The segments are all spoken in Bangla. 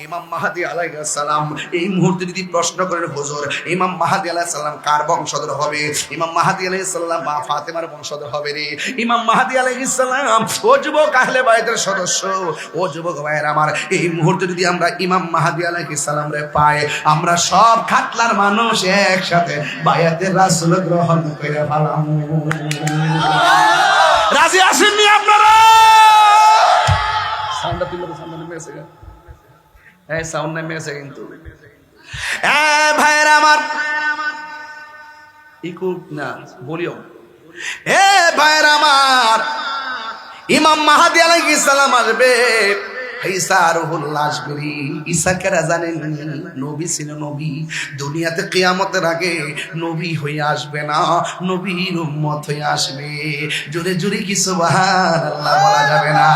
ইমাম মাহদী আলাইহিস সালাম এই মুহূর্তে যদি প্রশ্ন করেন হুজুর ইমাম মাহদী আলাইহিস সালাম কার বংশধর হবে? ইমাম মাহদী আলাইহিস সালাম মা ফাতেমার বংশধর হবে রে। ইমাম মাহদী আলাইহিস সালাম ও যুবক আহলে বাইতের সদস্য, ও যুবক ভাইয়েরা আমার, এই মুহূর্তে যদি আমরা ইমাম মাহদী আলাইহিস সালাম রে পাই, আমরা সব খাটলার মানুষ একসাথে বায়াতে রাসূল গ্রহণ করে ফেলাম। রাজি আসেননি আপনারা? সাউন্ডটা তুলে তো, সাউন্ড নেমে গেছে, হ্যাঁ সাউন্ড নেমে গেছে কিন্তু। ভাইয়েরা আমার ইকুক না বলিও, ভাইয়েরা আমার, ইমাম মাহদী আলাইহিস সালাম আসবে। ঈসা রুহুল্লাহ আসবে। ঈসা কারা জানেন? নবী ছিল, নবী। দুনিয়াতে কিয়ামতের আগে নবী হয়ে আসবে না, নবীর উম্মত হয়ে আসবে। জোরে জোরে কি সুবহানাল্লাহ বলা যাবে না?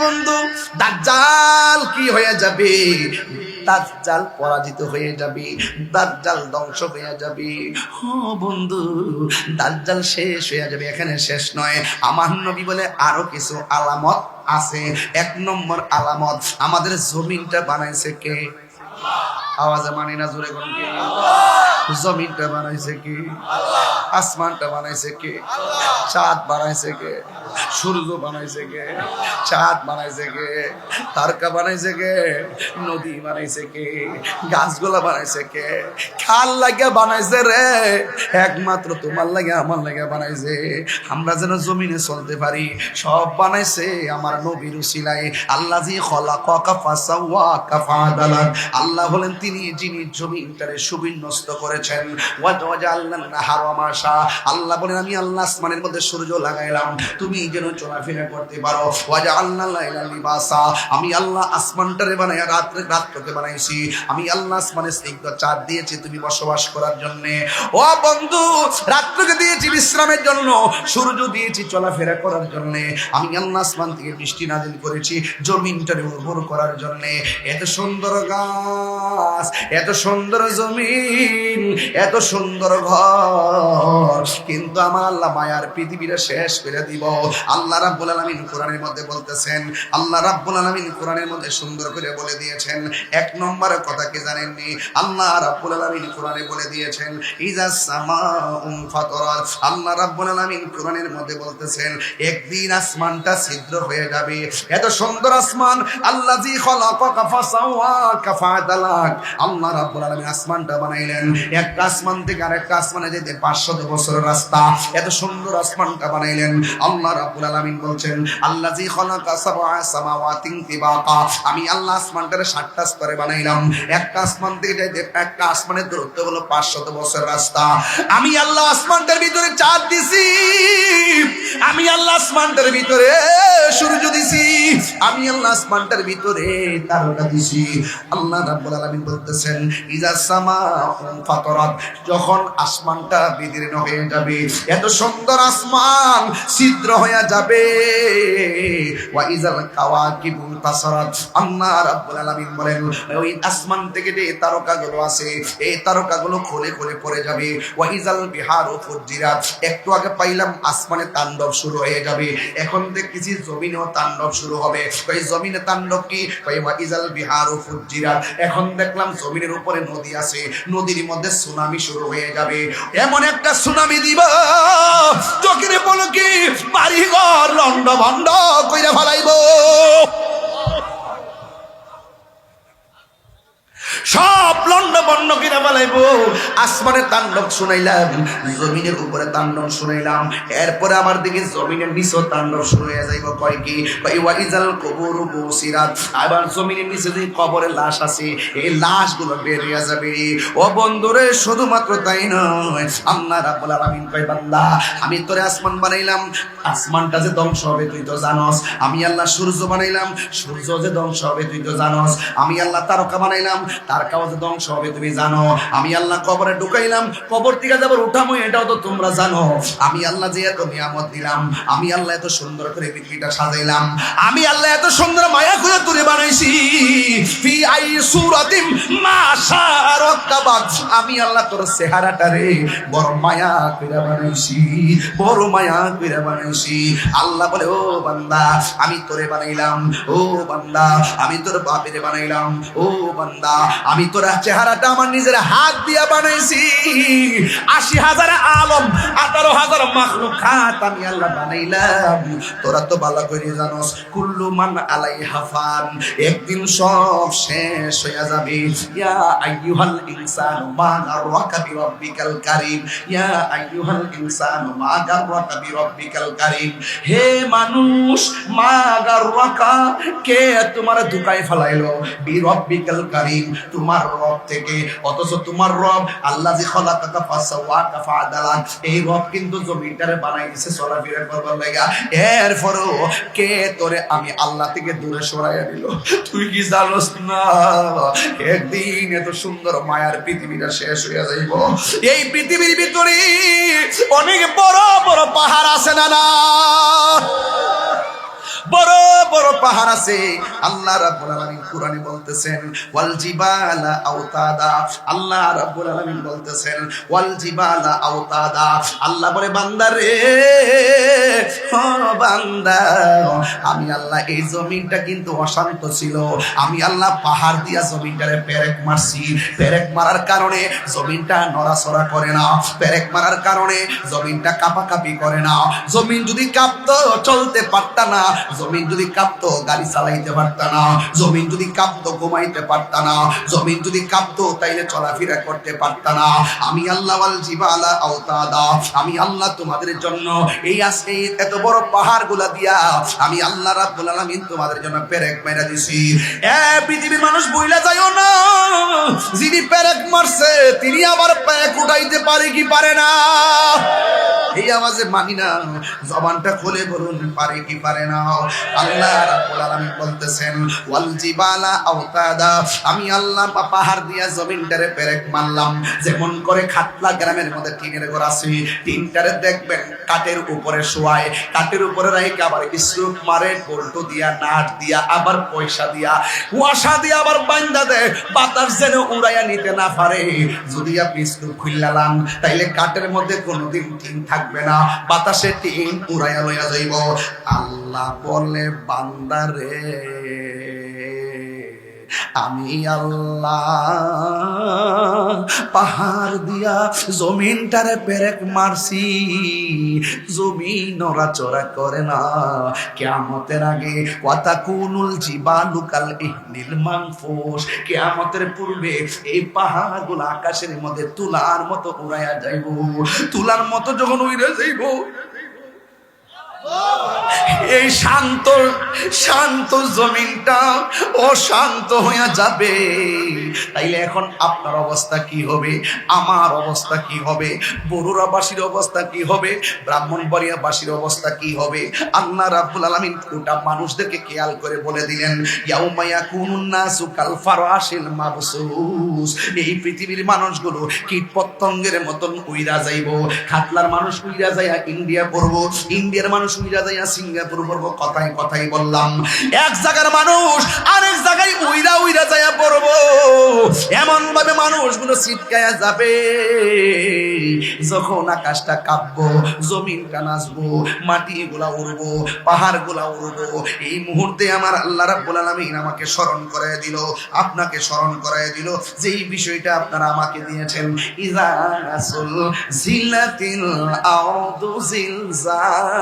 বন্ধু, দাজ্জাল কি হয়ে যাবে? দাজ্জাল পরাজিত হয়ে যাবে, দাজ্জাল ধ্বংস হয়ে যাবে। ও বন্ধু, দাজ্জাল শেষ হয়ে যাবে। এখানে শেষ নয়, আমার নবী বলে আরো কিছু আলামত আছে। 1 নম্বর আলামত, আমাদের জমিনটা বানাইছে কে? আওয়াজে মানি না, জোরে কোন কে? জমিনটা বানাইছে কে? আসমানটা বানাইছে কে? চাঁদ বানাইছে কে? সূর্য বানাইছে কে? চাঁদ বানাইছে কে? তারকা বানাইছে কে? নদী বানাইছে কে? গাছগুলা বানাইছে কে? খাল লাগে বানাইছে রে, একমাত্র তোমার লাগে আমার লাগে বানাইছে। আমরা যেন জমিনে চলতে পারি, সব বানাইছে আমার নবীর উসিলায়। আল্লাযী খলাকাকা ফাসাওয়াকা ফাআদালাক। আল্লাহ বলেন তিনি যিনি জমিনটারে সুবিন্যস্ত করেছেন। ওয়াজাআলনান নাহারা মাশা। আল্লাহ বলেন আমি আল্লাহ আসমানের মধ্যে সূর্য লাগাইলাম তুমি যেন চলাফেরা করতে পারো। ওয়াজাআলনাল লাইলা লিবাসা। আমি আল্লাহ আসমানটারে বানায়া রাত্রকে বানাইছি। আমি আল্লাহ আসমানে স্নিগ্ধ চাঁদ দিয়েছি তুমি বসবাস করার জন্য। ও বন্ধু, রাত্রকে দিয়েছি বিশ্রামের জন্য, সূর্য দিয়েছি চলাফেরা করার জন্য। আমি আল্লাহ আসমান থেকে বৃষ্টি নাজিল করেছি জমিনটারে উর্বর করার জন্য। এত সুন্দর গাছ, এত সুন্দর জমিন, এত সুন্দর ঘর, কিন্তু আমার আল্লাহ মায়ার পৃথিবীটা শেষ করে দিব। আল্লাহ রাব্বুল আলামিন কোরআনের মধ্যে বলতেছেন, আল্লাহ রাব্বুল আলামিন কোরআনের মধ্যে সুন্দর করে বলে দিয়েছেন। 1 নম্বর কথা কি জানেননি? আল্লাহ রাব্বুল আলামিন কোরআনে বলে দিয়েছেন ইজাস সামাউন ফাতারাত। আল্লাহ রাব্বুল আলামিন কোরআনের মধ্যে বলতেছেন একদিন আসমানটা ছিদ্র হয়ে যাবে। এত সুন্দর আসমান, আল্লাযী খলাকাকা ফাসাওয়াকা ফাআদালাক। আল্লাহ রাব্বুল আলামিন আসমানটা বানাইলেন, একটা আসমান থেকে আরেকটা আসমানে যেতে 500 বছরের রাস্তা। এত সুন্দর আসমানটা বানাইলেন। আল্লাহ রাব্বুল আলামিন বলছেন আল্লাযী খলাকা সাবআ সামাওয়াতিন তিবাকা। আমি আল্লাহ আসমানটারে 7টা স্তরে বানাইলাম। একটা আসমান থেকে যেতে একটা আসমানের দূরত্ব হলো 500 বছরের রাস্তা। আমি আল্লাহ আসমানটার ভিতরে চাঁদ দিছি, আমি আল্লাহ আসমানটার ভিতরে সূর্য দিছি, আমি আল্লাহ আসমানটার ভিতরে তারকা দিছি। আল্লাহ রাব্বুল আলামিন বলতেছেন ইজা সামাউন ফাতারাত। যখন আসমানটা বিদীর্ণ হয়ে যাবে, এত সুন্দর আসমান ছিদ্র হয়ে যাবে। ওয়া ইজাল কাওয়াকিবু তাসারাত। আল্লাহ রাব্বুল আলামিন বলেন ওই আসমান থেকে যে তারকাগুলো আছে, এই তারকাগুলো খুলে খুলে পড়ে যাবে। ওয়া ইজাল বিহারু ফুজ্জিরাত। একটু আগে পাইলাম আসমানে তাণ্ডব শুরু হয়ে যাবে, এখন দেখতেছি জমিনেও তাণ্ডব শুরু হবে। ওই জমিনে তাণ্ডব কি? ওয়া ইজাল বিহারু ফুজ্জিরাত। এখন দেখলাম জমিনের উপরে নদী আছে, নদীর মধ্যে সুনামি শুরু হয়ে যাবে। এমন একটা সুনামি দিব চোখের পলকে বাড়িঘর লন্ড ভন্ড কইরা ফেলাইব। সব লন্ড বন্ড কিনা বলাইবো। আসমানের তাণ্ডব শুনাইলাম, জমিনের উপরে তাণ্ডব শুনাইলাম, এরপরে আমার দিকে জমিনের নিচে তাণ্ডব শুরু হয়ে যাইব। কয় কি? ওয়াইজাল কবরু বুসিরাত। আবার জমিনের নিচে যে কবরের লাশ আছে, এই লাশগুলো বের হয়ে যাবে। ও বন্ধুরে, শুধুমাত্র তাই নয়, আল্লাহ রাব্বুল আলামিন কয় বান্দা আমি তোরে আসমান বানাইলাম, আসমানটা যে ধ্বংস হবে তুই তো জানোস। আমি আল্লাহ সূর্য বানাইলাম, সূর্য যে ধ্বংস হবে তুই তো জানোস। আমি আল্লাহ তারকা বানাইলাম, তারকাও যে ধ্বংস হবে তুমি জানো। আমি আল্লাহ কবরে ঢুকাইলাম, কবর থেকে যাবার উঠামো এটাও তো তোমরা জানো। আমি আল্লাহ যে এত নিয়ামত দিলাম, আমি আল্লাহ এত সুন্দর করে পৃথিবীটা সাজাইলাম, আমি আল্লাহ এত সুন্দর মায়া করে তুলে বানাইছি। ফি আই সূরাতিন মা শারাকাবাক, আমি আল্লাহ তোর চেহারাটারে বড় মায়া কইরা বানাইছি, বড় মায়া কইরা বানাইছি। আল্লাহ বলে ও বান্দা আমি তোরে বানাইলাম, ও বান্দা আমি তোর বাপের বানাইলাম, ও বান্দা আমি তোর চেহারাটা আমার নিজের হাত দিয়া বানাইছি। ৮০,০০০ আলম ১৮,০০০ মাখলুকাত আমি আল্লাহ বানাইলাম। তোরা তো ভালো করে জানোস কুল্লু মান আলাইহা ফান, একদিন সব শেষ হয়ে যাবে। ইয়া আইয়ুহাল ইনসানু মা গাররাকা বিরাব্বিকাল কারীম, ইয়া আইয়ুহাল ইনসানু মা গাররাকা বিরাব্বিকাল কারীম। হে মানুষ, মা গাররাকা, কে তোমার ধোঁকায় ফেলাইলো বিরাব্বিকাল কারীম, তোমার রব থেকে। অথচ তোমার রব আল্লাহ জি খলাকাকা ফাসাওয়াকা ফাআদালাক, এই রব কিন্তু জমিটারে বানাইছে চলাফেরা করবার লাগা। এরপরও কে তোরে আমি আল্লাহ থেকে দূরে সরাইয়া দিল? তুই কি জানোস না একদিন এত সুন্দর মায়ার পৃথিবীটা শেষ হইয়া যাইব? এই পৃথিবীর ভিতরে অনেক বড় বড় পাহাড় আছে না না, বড় বড় পাহাড় আছে। আল্লাহ রাব্বুল আলামিন কুরআনে বলতেছেন ওয়াল জিবালা আওতাদা, আল্লাহ রাব্বুল আলামিন বলতেছেন ওয়াল জিবালা আওতাদা। আল্লাহ বলে বান্দা রে, ও বান্দা, আমি আল্লাহ এই জমিনটা কিন্তু অশান্ত ছিল, আমি আল্লাহ পাহাড় দিয়া জমিনটারে পেরেক মারছি। পেরেক মারার কারণে জমিনটা নড়াচড়া করে না, পেরেক মারার কারণে জমিনটা কাঁপাকাঁপি করে না। জমিন যদি কাঁপতো চলতে পারতা না, জমিন যদি কাঁপতো গাড়ি চালাইতে পারতা না, জমিন যদি কাঁপতো ঘুমাইতে পারতা না, জমিন যদি কাঁপতো তাইলে চলাফেরা করতে পারতা না। আমি আল্লাহ ওয়াল জিবালা আওতাদা, আমি আল্লাহ তোমাদের জন্য এই আজকে এত বড় পাহাড়গুলা দিয়া আমি আল্লাহ রাব্বুল আলামিন তোমাদের জন্য পেরেক মাইরা দিছি। এ পৃথিবীর মানুষ বইলা যাইও না, যিনি পেরেক মারছে তিনি আবার পেরেক উঠাইতে পারে কি পারে না? এই আওয়াজে মানি না, জবানটা খুলে বলুন পারে কি পারে না? আল্লাহ রাব্বুল আলামিন বলতেছেন ওয়াল জিবালা আওতাদা, আমি আল্লাহ পাহাড় দিয়া জমিনটারে পেরেক মারলাম। যেমন করে খাটলা গ্রামের মধ্যে টিনের ঘর আছে, টিনটারে দেখবেন কাঠের উপরে শোয়ায়, কাঠের উপরে রাইখা আবার স্ট্রোক মারে বল্টু দিয়া, নাট দিয়া, আবার পয়সা দিয়া, কুয়াশা দিয়া আবার বান্দা দেয় বাতাস যেন উড়াইয়া নিতে না পারে। যদি আপনি স্ট্রোক খুললা লান তাইলে কাঠের মধ্যে কোনোদিন টিন থাকবে না, বাতাসে টিন উড়াইয়া লইয়া যাইব। আল্লাহ বলে বান্দা রে, আমি আল্লাহ পাহাড় দিয়া জমিনটারে পেরেক মারছি, জমিন নড়াচড়া করে না। কিয়ামতের আগে ওয়াতাকুনুল জিবালু কাল ইহনিল মানফুস, কিয়ামতের পূর্বে এই পাহাড়গুলো আকাশের মধ্যে তুলার মতো উড়াইয়া যাইব। তুলার মতো যখন উড়ে যাইব, এই শান্ত শান্ত জমিনটা অশান্ত হইয়া যাবে। তাইলে এখন আপনার অবস্থা কি হবে, আমার অবস্থা কি হবে, বরুড়াবাসীর অবস্থা কি হবে, ব্রাহ্মণবাড়িয়াবাসীর অবস্থা কি হবে? আল্লাহ রাব্বুল আলামিন গোটা মানুষদেরকে খেয়াল করে বলে দিলেন ইয়াউমা ইয়াকুনুন নাসু কাল ফারাশিল মাবসুস, এই পৃথিবীর মানুষগুলো কীট পতঙ্গের মতন উইরা যাইব। খাতলার মানুষ উইরা যাইয়া ইন্ডিয়া পড়বো, ইন্ডিয়ার মানুষ উইরা যাইয়া সিঙ্গাপুর পড়বো। কথাই কথাই বললাম, এক জায়গার মানুষ আরেক জায়গায় উইরা উইরা যাইয়া পড়বো। এমন ভাবে মানুষগুলো ছিটকায়া যাবে, যখন আকাশটা কাঁপবো, জমিনটা নাচবো, মাটিগুলা উড়বো, পাহাড়গুলা উড়বো। এই মুহূর্তে আমার আল্লাহ রাব্বুল আলামিন আমাকে স্মরণ করায় দিল, আপনাকে স্মরণ করায় দিল যেই বিষয়টা আপনারা আমাকে দিয়েছেন। ইযা জিলাতিল আরদু জিলজালাহা,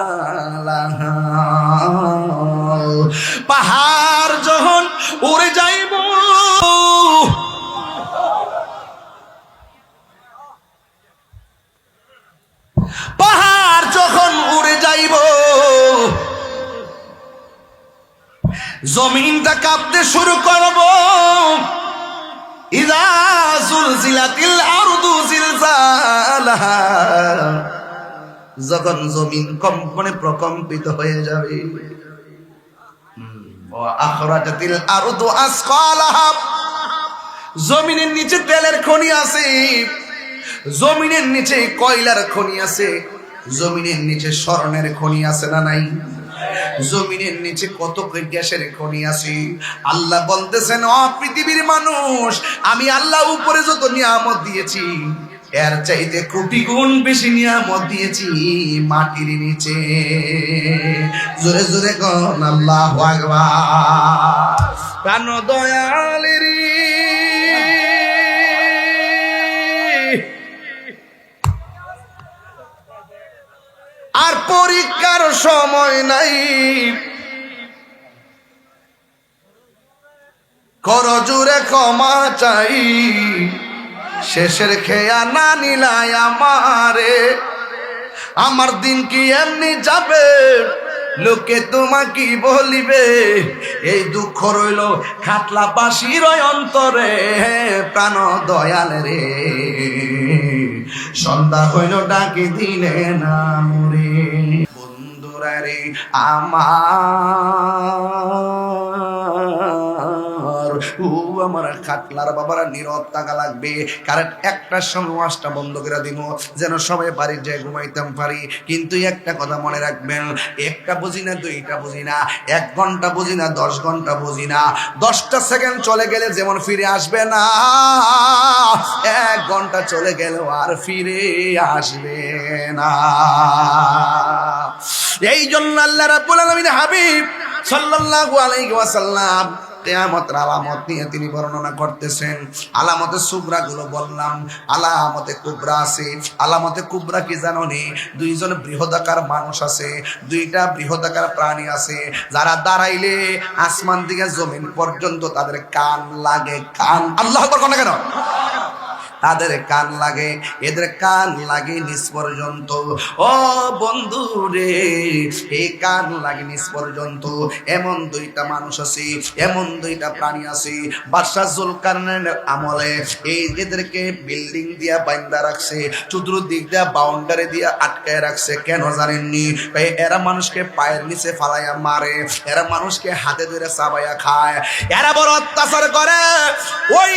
পাহাড় যখন উড়ে যাইব, পাহাড় যখন উড়ে যাইব, জমিনটা কাঁপতে শুরু করব। ইযা জুলজিলাতিল আরদু জিলজালাহা, যখন জমিন কম্পনে প্রকম্পিত হয়ে যাবে। ওয়া আখরাজাতিল আরদু আসকালাহা, জমিনের নিচে তেলের খনি আছে, জমিনের নিচে কয়লার খনি আছে, জমিনের নিচে স্বর্ণের খনি আছে না নাই? জমিনের নিচে কত গ্যাসের খনি আছে। আল্লাহ বলতেছেন, ও পৃথিবীর মানুষ, আমি আল্লাহ উপরে যত নিয়ামত দিয়েছি এর চাইতে কোটি গুণ বেশি নিয়ামত দিয়েছি মাটির নিচে। জোরে জোরে কোন আল্লাহু আকবার। প্রাণ দয়ালের আর পরীক্ষার সময় নাই, করজুরে ক্ষমা চাই, শেষের খেয়া না নিলাই আমারে। আমার দিন কি এমনি যাবে, লোকে তোমাকে বলিবে, এই দুঃখ রইল খাটলা বাসির অন্তরে। প্রাণ দয়াল রে, সন্ধ্যা হইল ডাকি দিলে না মরে। বন্ধুরা রে আমার খাটলার বাবারা নীরব থাকা লাগবে, কারণ একটার সময় ওয়াজটা বন্ধ করে দিব যেন সবাই বাড়ির যায় ঘুমাইতাম পারি। কিন্তু একটা কথা মনে রাখবেন, একটা বুঝি না, দুইটা বুঝি না, 1 ঘন্টা বুঝি না, 10 ঘন্টা বুঝি না, 10টা সেকেন্ড চলে গেলে যেমন ফিরে আসবে না, 1 ঘন্টা চলে গেলেও আর ফিরে আসবে না। এই জন্য আল্লাহ রাব্বুল আলামিন হাবিব সাল্লাল্লাহু আলাইহি ওয়াসাল্লাম কিয়ামতের আলামত নিয়ে তিনি বর্ণনা করতেছেন। আলামতে সুগরা গুলো বললাম, আলামতে কুবরা আছে। আলামতে কুবরা কি জানো নি? 2জন বৃহদাকার মানুষ আছে, 2টা বৃহদাকার প্রাণী আছে, যারা দাঁড়াইলে আসমান থেকে জমিন পর্যন্ত তাদের কান লাগে। কান, আল্লাহু আকবার কোন কেন? তাদের কান লাগে, এদের কান লাগে নিচ পর্যন্ত। ও বন্ধু রে, এই কান লাগে নিচ পর্যন্ত। এমন 2টা মানুষ আছে, এমন 2টা প্রাণী আছে। বাদশা জুলকারনাইনের আমলে এই এদেরকে বিল্ডিং দিয়া বাঁধা রাখছে, চতুর্দিক দিয়া বাউন্ডারি দিয়া আটকায় রাখছে। কেন জানেননি? এরা মানুষকে পায়ের নিচে ফালাইয়া মারে, এরা মানুষকে হাতে ধরে চাবাইয়া খায়, এরা বড় অত্যাচার করে। ওই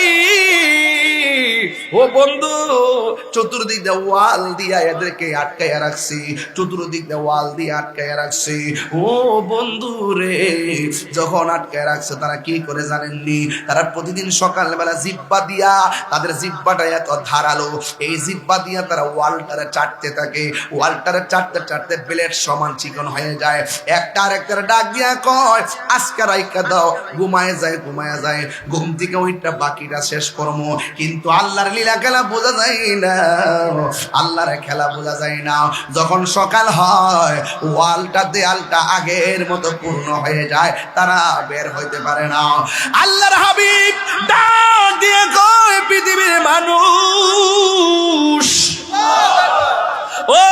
ও বন্ধু, চতুর্দিক দিয়ে ওয়াল দিয়া এদেরকে আটকাইয়া রাখছি, চতুর্দিক দিয়ে ওয়াল দিয়ে আটকাইয়া রাখছি। ও বন্ধু রে, যখন আটকায় রাখছে তারা কি করে জানেননি? তারা প্রতিদিন সকালবেলা জিব্বা দিয়া, তাদের জিব্বাটা এত ধারালো, এই জিব্বা দিয়া তারা ওয়ালটারে চাটতে থাকে। ওয়ালটারে চাটতে চাটতে ব্লেড সমান চিকন হয়ে যায়। একটা আরেকটার ডাক দিয়া কয়, আজকে রাইখা দাও, ঘুমায় যায়, ঘুমায় যায়। ঘুম থেকে ওইটা বাকিটা শেষ করবো। কিন্তু আল্লাহর লীলা খেলা বোঝা যায় না, আল্লাহর খেলা বোঝা যায় না। যখন সকাল হয়, ওয়ালটা দেয়ালটা আগের মতো পূর্ণ হয়ে যায়, তারা বের হইতে পারে না। আল্লাহর হাবিব ডাক দিয়ে কয়, পৃথিবীর মানুষ, ও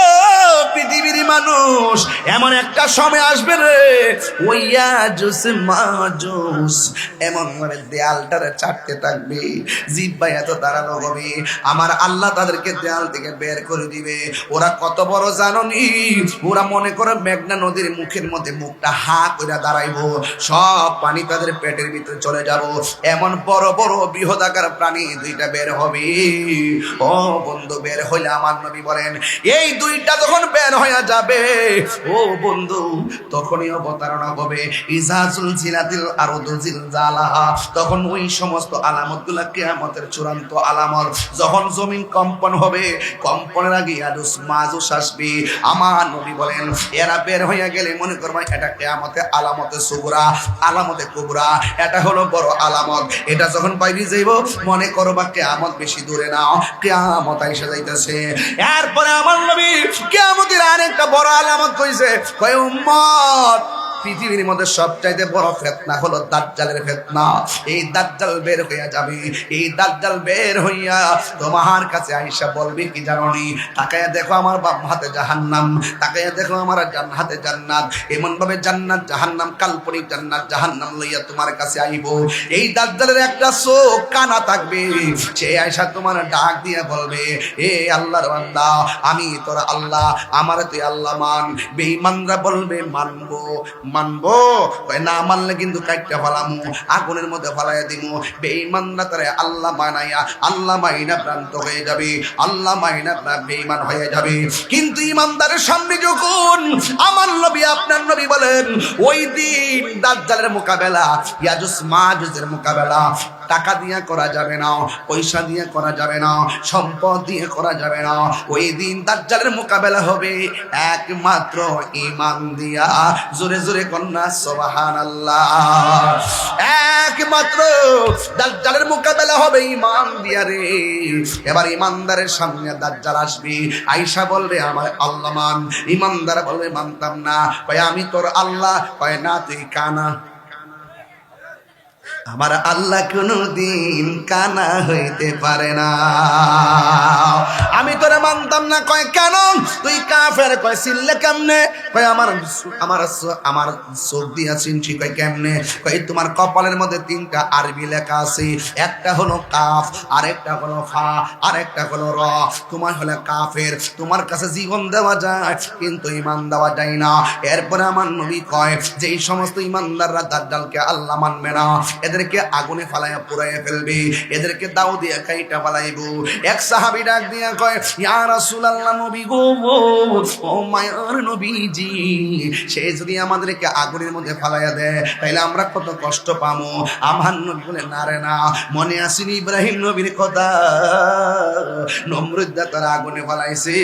পৃথিবীর মানুষ, এমন একটা সময় আসবে রে, ওইয়া জুস মাজুস এমন মানে দেয়ালটারে চাটতে থাকবে, জিব্বা এত দাঁড়ানো হবে, আমার আল্লাহ তাদেরকে দেয়াল থেকে বের করে দিবে। ওরা কত বড় জাননি? ওরা মনে করে মেঘনা নদীর মুখের মধ্যে মুখটা হা করে দাঁড়াইবো, সব পানি তাদের পেটের ভিতরে চলে যাব। এমন বড় বড় বৃহদাকার প্রাণী 2টা বের হবে। ও বন্ধু, বের হইলে আমার নবী বলেন, এই 2টা যখন বের হয়ে যাবে, ও বন্ধু, তখনই অবতারণা হবে ইজাজুল জিলাতিল আরদু জিলজালাহা। তখন ওই সমস্ত আলামতগুলো কিয়ামতের চূড়ান্ত আলামত। যখন জমিন কম্পন হবে, কম্পনের আগে ইয়াজুজ মাজুজ আসবে। আমার নবী বলেন, এরা বের হয়ে গেলে মনে করবা এটা কিয়ামতে আলামতে সুগরা, আলামতে কুবরা, এটা হলো বড় আলামত। এটা যখন বাইরে যাইব, মনে করবা কিয়ামত বেশি দূরে না, কিয়ামত আইসা যাইতেছে। এরপরে আমার নবী কিয়ামতের আরেকটা বড় আলামত কইছে, কয় উম্মত, পৃথিবীর মধ্যে সবচাইতে বড় ফিতনা হলো দাজ্জালের ফিতনা। এই দাজ্জাল বের হইয়া যাবে, এই দাজ্জাল বের হইয়া তোমার কাছে আয়েশা বলবে কি জানোনি? তাকায়া দেখো আমার বাম হাতে জাহান্নাম, তাকায়া দেখো আমার ডান হাতে জান্নাত। এমন ভাবে জান্নাত জাহান্নাম, কাল্পনিক জান্নাত জাহান্নাম লইয়া তোমার কাছে আইব। এই দাজ্জালের একটা চোখ কানা থাকবে, সে আয়েশা তোমার ডাক দিয়ে বলবে, এ আল্লাহর বান্দা, আমি তোর আল্লাহ, আমার তুই আল্লাহ মান। বেঈমানরা বলবে মানবো, মানবো? কয় না মানলে কিন্তু কাইটটা ফালামু, আগুনের মধ্যে ফালাইয়া দিমু। বেঈমানরা তারে আল্লাহ বানাইয়া আল্লাহ মাইনা ভ্রান্ত হয়ে যাবে, আল্লাহ মাইনা বেঈমান হয়ে যাবে। কিন্তু ইমানদারের সামনে যখন আমার নবী আপনার নবী বলেন ওই দিন দাজ্জালের মোকাবেলা, ইয়াজুজ মাজুজের মোকাবেলা টাকা দিয়ে করা যাবে না, পয়সা দিয়ে করা যাবে না, সম্পদ দিয়ে করা যাবে না। ওই দিন দাজ্জালের মোকাবেলা হবে একমাত্র ঈমান দিয়া। জোরে জোরে কন্যা সুবহানাল্লাহ। একমাত্র দাজ্জালের মোকাবেলা হবে ঈমান দিয়া রে। এবার ঈমানদারের সামনে দাজ্জাল আসবে, আয়েশা বলবে আমার আল্লাহ মান। ঈমানদার বলবে মানতাম না। কয় আমি তোর আল্লাহ। কয় না তুই কানা। আমার আল্লাহ কোনদিন কানা হইতে পারে না, আমি তোরে মানতাম না। কয় কেন? তুই কাফের। কয় চিনলে কেমনে? কয় আমার চোখ দিয়া চিনছি। কয় কেমনে? কয় তোমার কপালের মধ্যে 3টা আরবি লেখা আছে, একটা হলো কাফ, আরেকটা হলো ফা, আরেকটা হলো র। তোমার হলো কাফের, তোমার কাছে জীবন দেওয়া যায় কিন্তু ঈমান দেওয়া যায় না। এরপরে আমার নবী কয় যে এই সমস্ত ঈমানদাররা দাজ্জালকে আল্লাহ মানবে না, এদেরকে আগুনে ফালাইয়া পুড়াইয়া ফেলবে, এদেরকে দাও দিয়ে কাইটা ফালাইব। এক সাহাবী ডাক দিয়া কয় ইয়া রাসূলুল্লাহ, নবী গো, ও মায়ার নবীজি, সে যদি আমাদেরকে আগুনের মধ্যে ফালাইয়া দেয় তাইলে আমরা কত কষ্ট পাবো। আমার নবী বলে না রে না, মনে আসেনি ইব্রাহিম নবীর কথা? নমরুদ তারা আগুনে ফালাইছে,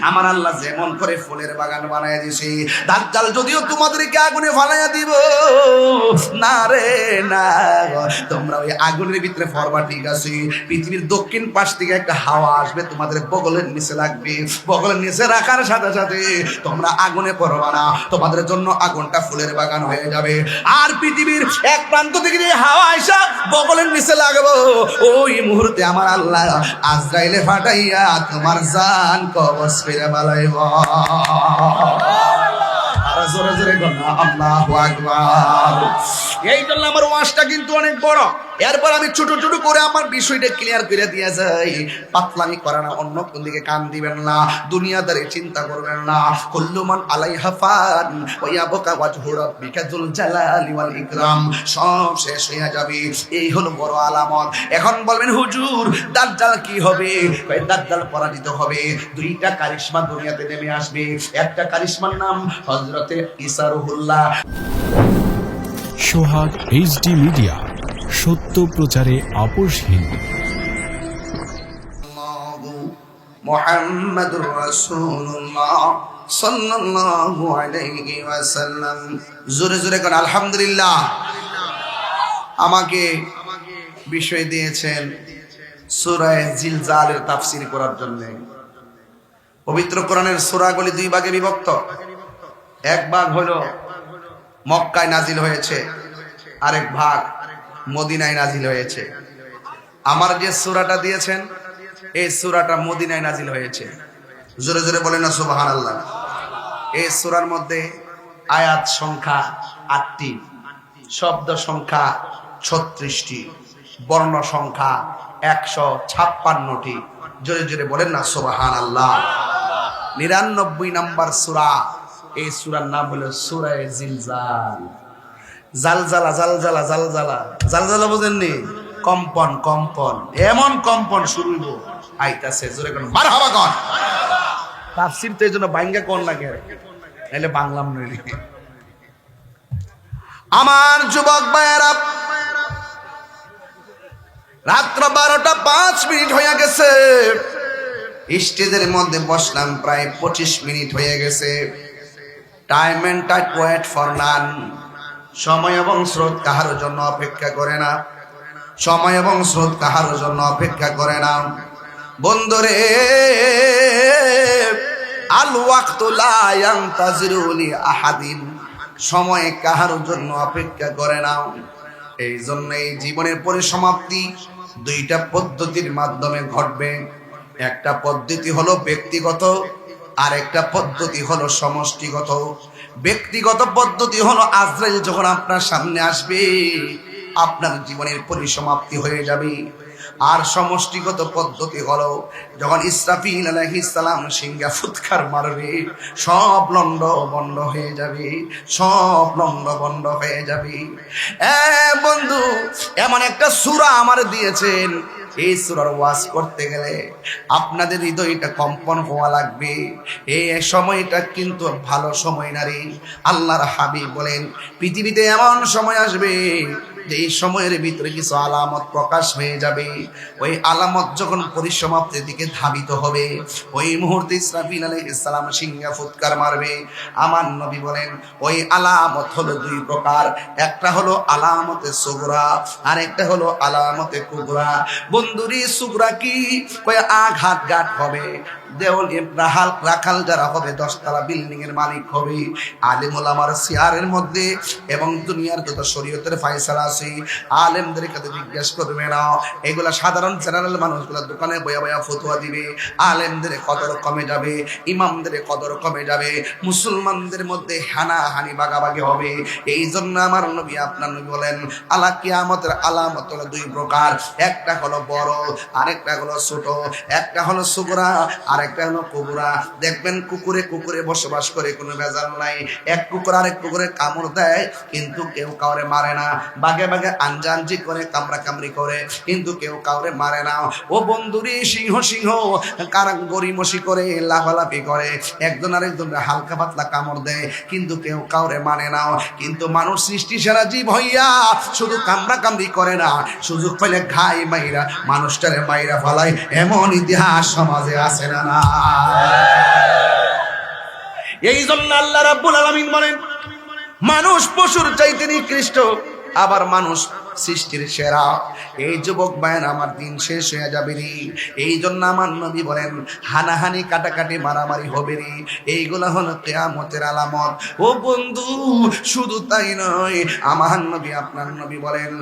আমার আল্লাহ যেমন করে ফুলের বাগান বানাইয়া দিছে, দাজ্জাল যদিও তোমাদেরকে আগুনে ফালাইয়া দিব না রে না, তোমরা ওই আগুনের ভিতরে ফরবা ঠিক আছে। পৃথিবীর দক্ষিণ পাশ থেকে একটা হাওয়া আসবে, তোমাদের বগলের নিচে লাগবে, বগলের নিচে রাখার সাথে সাথে তোমরা আগুনে পড়বা না, তোমাদের জন্য আগুনটা ফুলের বাগান হয়ে যাবে। আর পৃথিবীর এক প্রান্ত থেকে যে হাওয়া আইসা বগলের নিচে লাগবো, ওই মুহূর্তে আমার আল্লাহ আজরাইলে ফাটাইয়া তোমার জান কবজ ফিরে বালাইব। জোরে জোরে গনা আল্লাহু আকবার। এই জন্য আমার ওয়াজটা কিন্তু অনেক বড়। এরপর আমি ছোট ছোট করে আমার বিষয়টা ক্লিয়ার করে দিয়ে যাই। পাতলামি করে না, অন্য কোন দিকে কান দিবেন না, দুনিয়াদারি চিন্তা করবেন না। কুল্লু মান আলাইহা ফান ওয়া ইয়াবকা ওয়াজহু রাব্বিকা যুল জালালি ওয়াল ইকরাম। সব শেষ হয়ে যাবে, এই হলো বড় আলামত। এখন বলবেন হুজুর দাজ্জাল কি হবে? দাজ্জাল পরাজিত হবে। 2টা কারিশমা দুনিয়াতে নেমে আসবে। একটা কারিশমার নাম হযরতে ঈসা রুহুল্লাহ। সোহাগ এইচডি মিডিয়া, সত্য প্রচারে আপোষহীন। মুহাম্মাদুর রাসূলুল্লাহ সাল্লাল্লাহু আলাইহি ওয়াসাল্লাম। জোরে জোরে কোন আলহামদুলিল্লাহ। আমাকে বিষয় দিয়েছেন সূরা জিলজালের তাফসীর করার জন্য। পবিত্র কোরআনের সূরাগুলি 2 ভাগে বিভক্ত। এক ভাগ হলো মক্কায় নাজিল হয়েছে, আরেক ভাগ মদিনায় নাজিল হয়েছে। আমার যে সূরাটা দিয়েছেন এই সূরাটা মদিনায় নাজিল হয়েছে। জোরে জোরে বলেন না সুবহানাল্লাহ। এই সূরার মধ্যে আয়াত সংখ্যা 8টি, শব্দ সংখ্যা 36টি, বর্ণ সংখ্যা 156টি। জোরে জোরে বলেন না সুবহানাল্লাহ। 99 নম্বর সূরা। এই সূরার নাম হলো সূরা জিলজাল। জালজালা জালজালা জালজালা জালজালা বুঝেননি? কম্পন কম্পন, এমন কম্পন শুরু হইব আইতাছে। জোরে কোন মারহাবা কোন। তাফসীর তো এইজন্য বাইঙ্গা কোন লাগে, নাইলে বাংলাম নইলে। আমার যুবক ভাইয়েরা, রাত্র 12টা 5 মিনিট হয়ে গেছে। স্টেজের মধ্যে বসলাম প্রায় 25 মিনিট হয়ে গেছে। Time and time wait for none. সময় এবং স্রোত কাহার জন্য অপেক্ষা করে না, সময় এবং স্রোত কাহার জন্য অপেক্ষা করে না। বন্ধুরে, আল ওয়াক্তু লা ইয়ানতাজিরু লি আহাদিন। সময় কাহার জন্য অপেক্ষা করে না। এই জন্য এই জীবনের পরিসমাপ্তি 2টা পদ্ধতির মাধ্যমে ঘটবে। একটা পদ্ধতি হলো ব্যক্তিগত, আর একটা পদ্ধতি হলো সমষ্টিগত। ব্যক্তিগত পদ্ধতি হলো আজরাইল যখন আপনার সামনে আসবে আপনার জীবনের পরিসমাপ্তি হয়ে যাবে। আর সমষ্টিগত পদ্ধতি হলো, যখন ইসরাফিল আলাইহিস সালাম সিংহা ফুৎকার মারবে, সব লন্ড বন্ড হয়ে যাবে, সব লন্ড বন্ড হয়ে যাবে। বন্ধু, এমন একটা সূরা আমার দিয়েছেন, এই সূরার ওয়াজ করতে গেলে আপনাদের হৃদয়টা কম্পন হওয়া লাগবে। এই সময়টা কিন্তু ভালো সময় না রে। আল্লাহর হাবিব বলেন, পৃথিবীতে এমন সময় আসবে যে এই সময়ের ভিতরে কিছু আলামত প্রকাশ হয়ে যাবে। ওই আলামত যখন পরিসমাপ্তির দিকে ধাবিত হবে, ওই মুহূর্তে ইসরাফিল আলাইহিস সালাম সিংহা ফুৎকার মারবে। আমার নবী বলেন, ওই আলামত হলো দুই প্রকার, একটা হলো আলামতে সুগরা, আর একটা হলো আলামতে কুবরা। বন্ধুরি সুগরা কি? ওই আঘাত গাট হবে, দেওয়াল রাখাল যারা হবে, 10 তলা বিল্ডিং এর মালিক হবে, আলেম ওলামার চেয়ারের মধ্যে, এবং দুনিয়ার যত শরীয়তের ফয়সালা আছে আলেমদের কাছে জিজ্ঞেস করবে না। এগুলা সাধারণ জেনারেল মানুষগুলা দোকানে বয়া বয়া ফতোয়া দিবে। আলেমদের কদর কমে যাবে, ইমামদের কদর কমে যাবে, মুসলমানদের মধ্যে হানাহানি বাগাবাগি হবে। এই জন্য আমার নবী, আপনার নবী বলেন, আলা কিয়ামতের আলামত হলো দুই প্রকার, একটা হলো বড়, আরেকটা হলো ছোট, একটা হলো সুগরা, আরেকটা হলো কুবরা। দেখবেন কুকুরে কুকুরে বসবাস করে, কোনো ভেজাল নাই। এক কুকুর আরেক কুকুরে কামড় দেয়, কিন্তু কেউ কাউরে মারে না। বাগে বাগে আঞ্জানজি করে, কামড়া কামড়ি করে, কিন্তু কেউ কাউরে মারে না। ও বন্ধুরি, সিংহ সিংহ কারা গরিমসি করে, লাফালাফি করে, একজন আরেকজনের হালকা পাতলা কামড় দেয়, কিন্তু কেউ কাউরে মানে না। কিন্তু মানুষ সৃষ্টি সেরা জীব হইয়া শুধু কামড়া কামড়ি করে না, সুযোগ পেলে ঘাই মাইরা মানুষটারে মাইরা ফেলায়, এমন ইতিহাস সমাজে আছে না? না, এই জন্য আল্লাহ রাব্বুল আলামিন বলেন, মানুষ পশুর চাইতে নিকৃষ্ট, আবার মানুষ সৃষ্টির সেরা। এই যুবক ভাইয়ের, আমার দিন শেষ হয়ে যাবে রে। এই জন্য আমার নবী বলেন, হানাহানি কাটাকাটি মারামারি হবে রে, এইগুলা হলো কিয়ামতের আলামত। ও বন্ধু, শুধু তাই নয়, আমার নবী, আপনার নবী বলেন,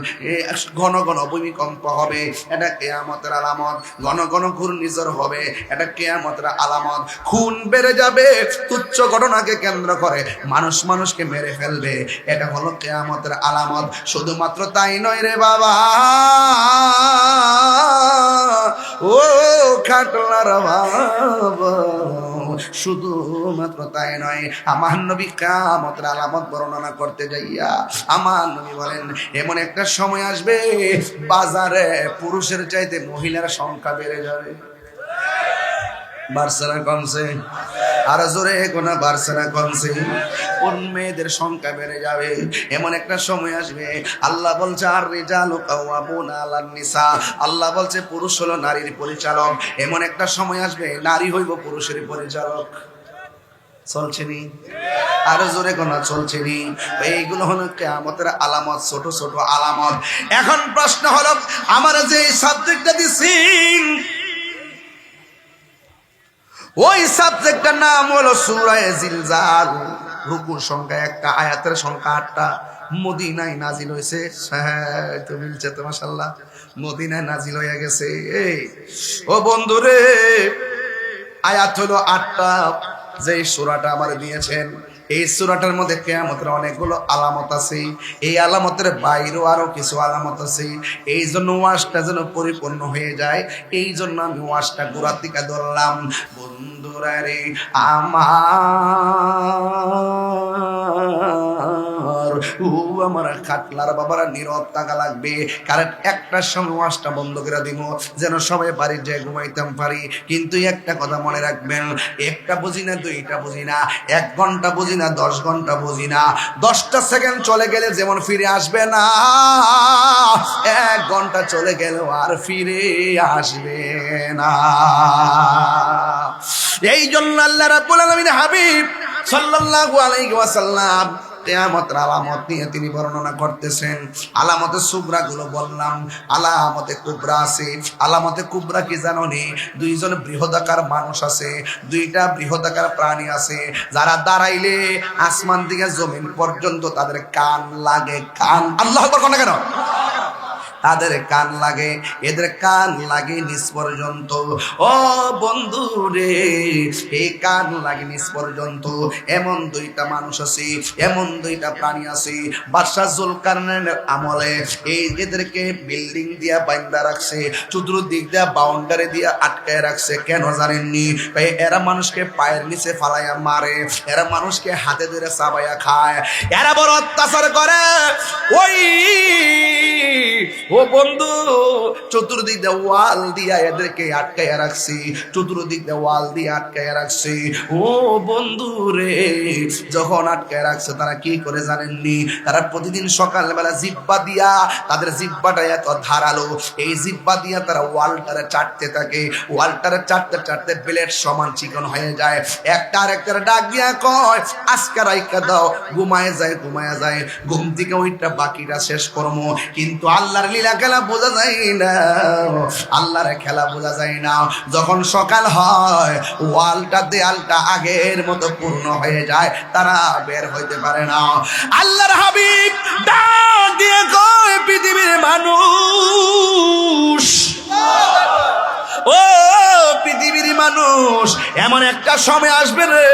ঘন ঘন ভূমিকম্প হবে, এটা কিয়ামতের আলামত। ঘন ঘন ঘূর্ণিঝড় হবে, এটা কিয়ামতের আলামত। খুন বেড়ে যাবে, তুচ্ছ ঘটনাকে কেন্দ্র করে মানুষ মানুষকে মেরে ফেলবে, এটা হলো কিয়ামতের আলামত। শুধুমাত্র তাই নয় রে বাবা, ও খাটলার বাবা, শুধুমাত্র তাই নয়, আমার নবী কিয়ামতের আলামত বর্ণনা করতে যাইয়া আমার নবী বলেন, এমন একটা সময় আসবে বাজারে পুরুষের চাইতে মহিলার সংখ্যা বেড়ে যাবে। বার্সেনা কমছে, আর জোরে কোনা বার্সেনা কমছে, কোন মেয়েদের সংখ্যা বেড়ে যাবে। এমন একটা সময় আসবে, আল্লাহ বলছে, আর রিজালু কাওয়ামুনা আলান নিসা, আল্লাহ বলছে পুরুষ হলো নারীর পরিচালক। এমন একটা সময় আসবে, নারী হইব পুরুষের পরিচালক। চলছে নি? আরো জোরে কোনা চলছে নি? এইগুলো হলো কিয়ামতের আলামত, ছোট ছোট আলামত। এখন প্রশ্ন হলো, আমার যে সাবজেক্টটা দিছি, ওই সাবজেক্টটার নাম হলো সূরা জিলজাল। রুকুর সংখ্যা 1টা, আয়াতের সংখ্যা 8টা। মদিনায় নাজিল হয়েছে, হ্যাঁ তো মিলছে তো, মাশাআল্লাহ, মদিনায় নাজিল হয়ে গেছে। ও বন্ধুরে, আয়াত হলো 8টা। যে সূরাটা আমার দিয়েছেন, এই সূরাটার মধ্যে কিয়ামতের অনেকগুলো আলামত আছে। এই আলামতের বাইরেও আরো কিছু আলামত আছে। এই জন্য ওয়াজটা যেন পরিপূর্ণ হয়ে যায়, এই জন্য আমি ওয়াজটা গোড়ার দিকে ধরলাম। বন্ধুরা রে আমার, ও আমার খাটলার বাবারা, নীরব থাকা লাগবে, কারণ একটার সময় ওয়াজটা বন্ধ করে দিব, যেন সবাই বাড়ি যায় ঘুমাইতাম পারি। কিন্তু একটা কথা মনে রাখবেন, একটা বুঝি না, দুইটা বুঝি না, 1 ঘন্টা বুঝি না, 10 ঘন্টা বুঝি না, 10টা সেকেন্ড চলে গেলে যেমন ফিরে আসবে না, 1 ঘন্টা চলে গেলেও আর ফিরে আসবে না। এই জন্য আল্লাহ রাব্বুল আলামিন হাবিব সাল্লাল্লাহু আলাইহি ওয়াসাল্লাম কিয়ামতের আলামত নিয়ে তিনি বর্ণনা করতেছেন। আলামতে সুগরা গুলো বললাম, আলামতে কুবরা আছে। আলামতে কুবরা কি জানো নি? 2জন বৃহদাকার মানুষ আছে, 2টা বৃহদাকার প্রাণী আছে, যারা দাঁড়াইলে আসমান থেকে জমিন পর্যন্ত তাদের কান লাগে। কান, আল্লাহু আকবার, কোন কেন? তাদের কান লাগে, এদের কান লাগে নিচ পর্যন্ত। ও বন্ধু রে, এই কান লাগে নিচ পর্যন্ত। এমন দুইটা মানুষ আছে, এমন দুইটা প্রাণী আছে, বাদশা জুলকারনাইনের আমলে এদেরকে বিল্ডিং দিয়া বাইন্দা রাখছে, চতুর্দিক দিয়া বাউন্ডারি দিয়া আটকায় রাখছে। কেন জানেননি? এরা মানুষকে পায়ের নিচে ফালাইয়া মারে, এরা মানুষকে হাতে ধরে চাবাইয়া খায়, এরা বড় অত্যাচার করে। ওই ও বন্ধু, চতুর্দিক দিয়ে ওয়াল দিয়া এদেরকে আটকাইয়া রাখছি, চতুর্দিক দিয়ে ওয়াল দিয়ে আটকাইয়া রাখছি। ও বন্ধু রে, যখন আটকায় রাখছে তারা কি করে জানেননি? তারা প্রতিদিন সকালবেলা জিব্বা দিয়া, তাদের জিব্বাটা এত ধারালো, এই জিব্বা দিয়া তারা ওয়ালটারে চাটতে থাকে, ওয়ালটারে চাটতে চাটতে ব্লেড সমান চিকন হয়ে যায়। একটা আরেকটার ডাক দিয়া কয়, আজকে রাইখা দাও, ঘুমায় যায়, ঘুমায় যায়, ঘুম থেকে ওইটা বাকিটা শেষ করবো। কিন্তু আল্লাহর লীলা খেলা বোঝা যায় না, আল্লাহর খেলা বোঝা যায় না। যখন সকাল হয়, ওয়ালটা দেয়ালটা আগের মতো পূর্ণ হয়ে যায়, তারা বের হইতে পারে না। আল্লাহর হাবিব ডাক দিয়ে কয়, পৃথিবীর মানুষ, ও পৃথিবীর মানুষ, এমন একটা সময় আসবে রে,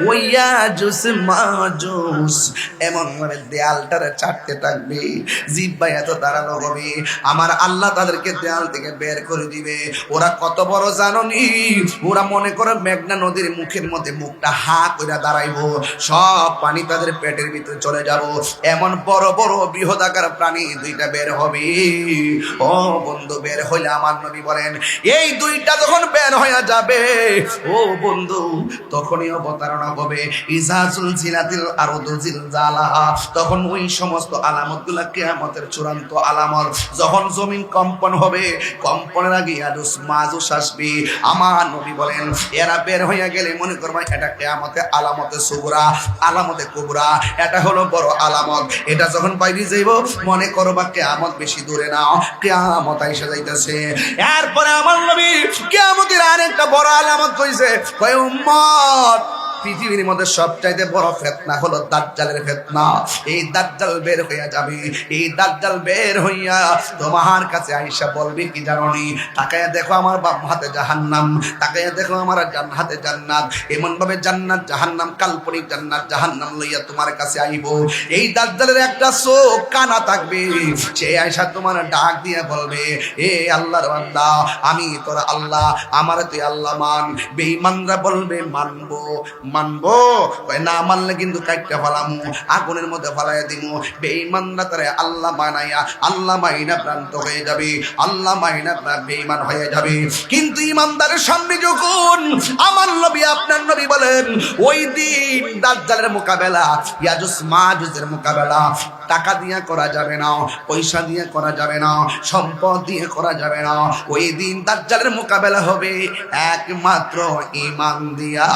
ওইয়া জুস মাজুস এমন ভাবে দেয়ালটারে চাটতে থাকবে, জিব্বা এত দাঁড়ানো হবে, আমার আল্লাহ তাদেরকে দেয়াল থেকে বের করে দিবে। ওরা কত বড় জাননি? ওরা মনে করে মেঘনা নদীর মুখের মধ্যে মুখটা হা করে দাঁড়াইবো, সব পানি তাদের পেটের ভিতরে চলে যাব। এমন বড় বড় বৃহদাকার প্রাণী দুইটা বের হবে। ও বন্ধু, বের হইলে আমার নবী বলেন, এই দুইটা যখন বের হয়ে যাবে, ও বন্ধু, তখনই অবতারণা হবে। ইজাজুল জিলাতিল আরদু জিলজালাহা, তখন ওই সমস্ত আলামতগুলো কিয়ামতের চূড়ান্ত আলামত। যখন জমিন কম্পন হবে, কম্পনের আগে ইয়াজুজ মাজুজ আসবে। আমার নবী বলেন, এরা বের হয়ে গেলে মনে করবা এটা কিয়ামতে আলামতে সুগরা, আলামতে কুবরা, এটা হলো বড় আলামত। এটা যখন বাইরে যাইব, মনে করবা কিয়ামত বেশি দূরে না, কিয়ামত আইসা যাইতেছে। এরপরে আমার নবী কিয়ামতের আরেকটা বড় আলামত কইছে, কয় উম্মত, পৃথিবীর মধ্যে সবচাইতে বড় ফিতনা হলো দাজ্জালের ফিতনা। এই দাজ্জাল বের হইয়া যাবে, এই দাজ্জাল বের হইয়া তোমার কাছে আইসা বলবে কি জানোনি? তাকায়া দেখো আমার বাম হাতে জাহান্নাম, তাকায়া দেখো আমার হাতে জান্নাত। এমন ভাবে জান্নাত জাহান্নাম, কাল্পনিক জান্নাত জাহান্নাম লইয়া তোমার কাছে আইব। এই দাজ্জালের একটা চোখ কানা থাকবে, সে আইসা তোমার ডাক দিয়ে বলবে, এ আল্লাহর বান্দা, আমি তোর আল্লাহ, আমার তুই আল্লাহ মান। বেঈমানরা বলবে মানবো, মানবো, না মানলে কিন্তু কাটতে ফেলামু, আগুনের মধ্যে ফেলাইয়া দিমু। বেঈমানরা তারে আল্লাহ বানাইয়া আল্লাহ মাইনা প্রান্ত হয়ে যাবে, আল্লাহ মাইনা বেঈমান হয়ে যাবে। কিন্তু ইমানদারের সামনে যখন আমার নবী, আপনার নবী বলেন, ওই দিন দাজ্জালের মোকাবেলা, ইয়াজুজ মাজুজের মোকাবেলা টাকা দিয়ে করা যাবে না, পয়সা দিয়ে করা যাবে না, সম্পদ দিয়ে করা যাবে না। ওই দিন দাজ্জালের মোকাবেলা হবে একমাত্র ঈমান দিয়া।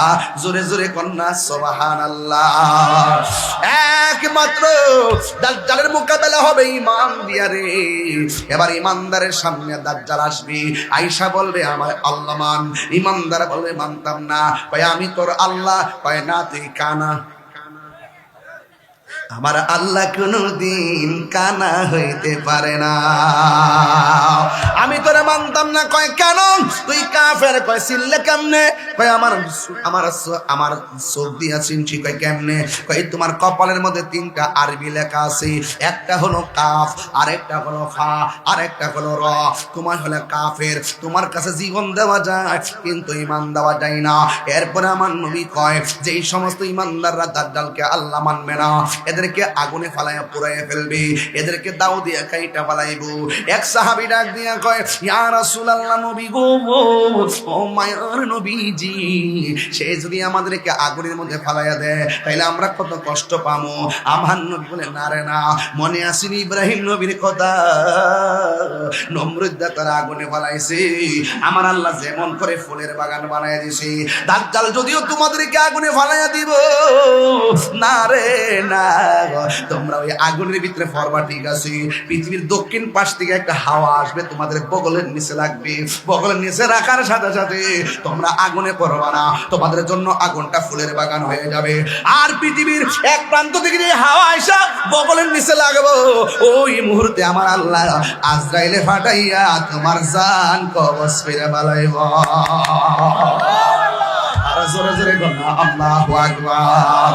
জোরে জোরে কন্যা সুবহানাল্লাহ। একমাত্র দাজ্জালের মোকাবেলা হবে ঈমান দিয়া রে। এবার ঈমানদারের সামনে দাজ্জাল আসবে, আয়েশা বলবে আমার আল্লাহ মান। ঈমানদার বলবে মানতাম না। কয় আমি তোর আল্লাহ। কয় না, তুই কানা। আমার আল্লাহ কোনদিন কানা হইতে পারে না, আমি তোরে মানতাম না। কয় কেন? তুই কাফের। কয় চিনলে কেমনে? কয় আমার চোখ দিয়া চিনছি। কয় কেমনে? কয় তোমার কপালের মধ্যে 3টা আরবি লেখা আছে, একটা হলো কাফ, আরেকটা হলো ফা, আরেকটা হলো র। তোমার হলো কাফের, তোমার কাছে জীবন দেওয়া যায় কিন্তু ঈমান দেওয়া যায় না। এরপরে আমার নবী কয়, যে এই সমস্ত ঈমানদাররা দাজ্জালকে আল্লাহ মানবে না, এদেরকে আগুনে ফালাইয়া পুড়াইয়া ফেলবে, এদেরকে দাও দিয়া কাইটা ফালাইবো। এক সাহাবী ডাক দিয়া কয়, ইয়া রাসূলুল্লাহ, নবী গো, ও মায়ার নবীজি, সে যদি আমাদেরকে আগুনের মধ্যে ফালাইয়া দেয় তাইলে আমরা কত কষ্ট পাবো। আমার নবী বলে, না রে না, মনে আসেনি ইব্রাহিম নবীর কথা? নমরুদ তারা আগুনে ফালাইছে, আমার আল্লাহ যেমন করে ফুলের বাগান বানায় দিছে, দাজ্জাল যদিও তোমাদেরকে আগুনে ফালাইয়া দিব, না রে না, তোমরা ওই আগুনের ভিতরে পড়বা, ঠিক আছে? পৃথিবীর দক্ষিণ পাশ থেকে একটা হাওয়া আসবে, তোমাদের বগলের নিচে লাগবে। বগলের নিচে রাখার সাথে সাথে তোমরা আগুনে পড়বা না, তোমাদের জন্য আগুনটা ফুলের বাগান হয়ে যাবে। আর পৃথিবীর এক প্রান্ত থেকে যে হাওয়া আইসা বগলের নিচে লাগবো, ওই মুহূর্তে আমার আল্লাহ আজরাইলে ফাটাইয়া তোমার জান কবজ ফিরে বালাইব। জোরে জোরে বলনা আল্লাহু আকবার।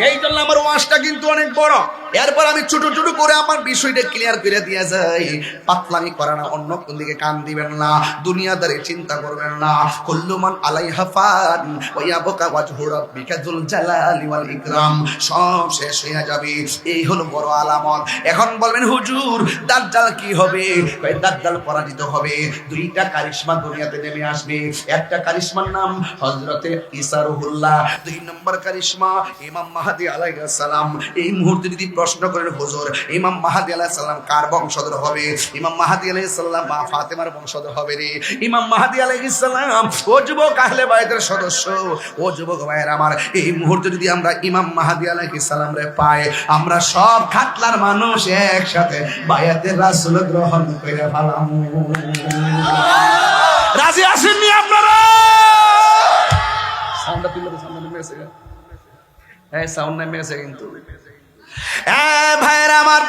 এই জন্য আমার ওয়াজটা কিন্তু অনেক বড়। এরপর আমি ছোট ছোট করে আমার বিষয়টা ক্লিয়ার করে দিয়ে যাই। পাতলামি করে না, অন্য কোন দিকে কান দিবেন না, দুনিয়াদারি চিন্তা করবেন না। কুল্লু মান আলাইহা ফান ওয়া ইয়াবকা ওয়াজহু রাব্বিকা যুল জালালি ওয়াল ইকরাম। সব শেষ হয়ে যাবে, এই হলো বড় আলামত। এখন বলবেন হুজুর দাজ্জাল কি হবে? কই দাজ্জাল পরাজিত হবে। দুইটা কারিশমা দুনিয়াতে নেমে আসবে। একটা কারিশমার নাম হযরতে ঈসা রুহুল্লাহ, দুই নম্বর কারিশমা ইমাম মাহদী আলাইহিস সালাম। এই মুহূর্তে যদি প্রশ্ন করেন হুজুর ইমাম মাহদী আলাইহিস সালাম কার বংশধর হবে? ইমাম মাহদী আলাইহিস সালাম মা ফাতেমার বংশধর হবে রে। ইমাম মাহদী আলাইহিস সালাম ও যুবক আহলে বাইতের সদস্য, ও যুবক ভাইয়ের আমার, এই মুহূর্তে যদি আমরা ইমাম মাহদী আলাইহিস সালাম রে পাই, আমরা সব খাতলার মানুষ একসাথে বায়াতে রাসূল গ্রহণ করে ফেলাম। রাজি আছেন নি আপনারা? সাউন্ডটা তুলে দাও, সাউন্ড নেমে গেছে। হ্যাঁ সাউন্ড নেমে গেছে কিন্তু। ভাইয়ের আমার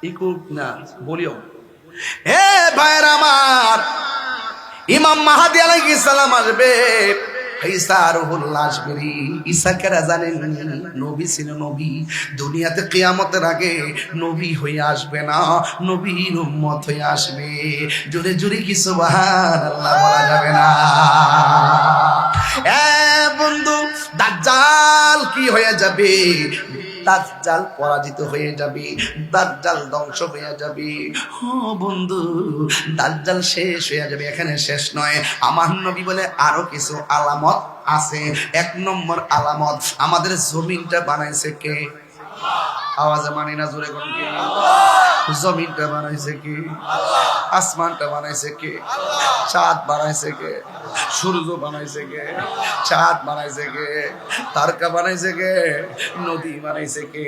ইকুক না বলিও। ভাইয়ের আমার, ইমাম মাহদী আলাইহিস সালাম আসবে, ঈসা রুহুল্লাহ আসবে। ঈসা কারা জানেন? নবী ছিল, নবী। দুনিয়াতে কিয়ামতের আগে নবী হয়ে আসবে না, নবীর উম্মত হয়ে আসবে। জোরে জোরে কি সুবহানাল্লাহ বলা যাবে না? বন্ধু দাজ্জাল কি হয়ে যাবে? দাজ্জাল পরাজিত হয়ে যাবে, দাজ্জাল ধ্বংস হয়ে যাবে। ও বন্ধু দাজ্জাল শেষ হয়ে যাবে। এখানে শেষ নয়, আমার নবী বলে আরো কিছু আলামত আছে। এক নম্বর আলামত, আমাদের জমিনটা বানাইছে কে? আওয়াজে মানি না, জোরে কোন কে? জমিনটা বানাইছে কে? আসমানটা বানাইছে কে? চাঁদ বানাইছে কে? সূর্য বানাইছে কে? চাঁদ বানাইছে কে? তারকা বানাইছে কে? নদী বানাইছে কে?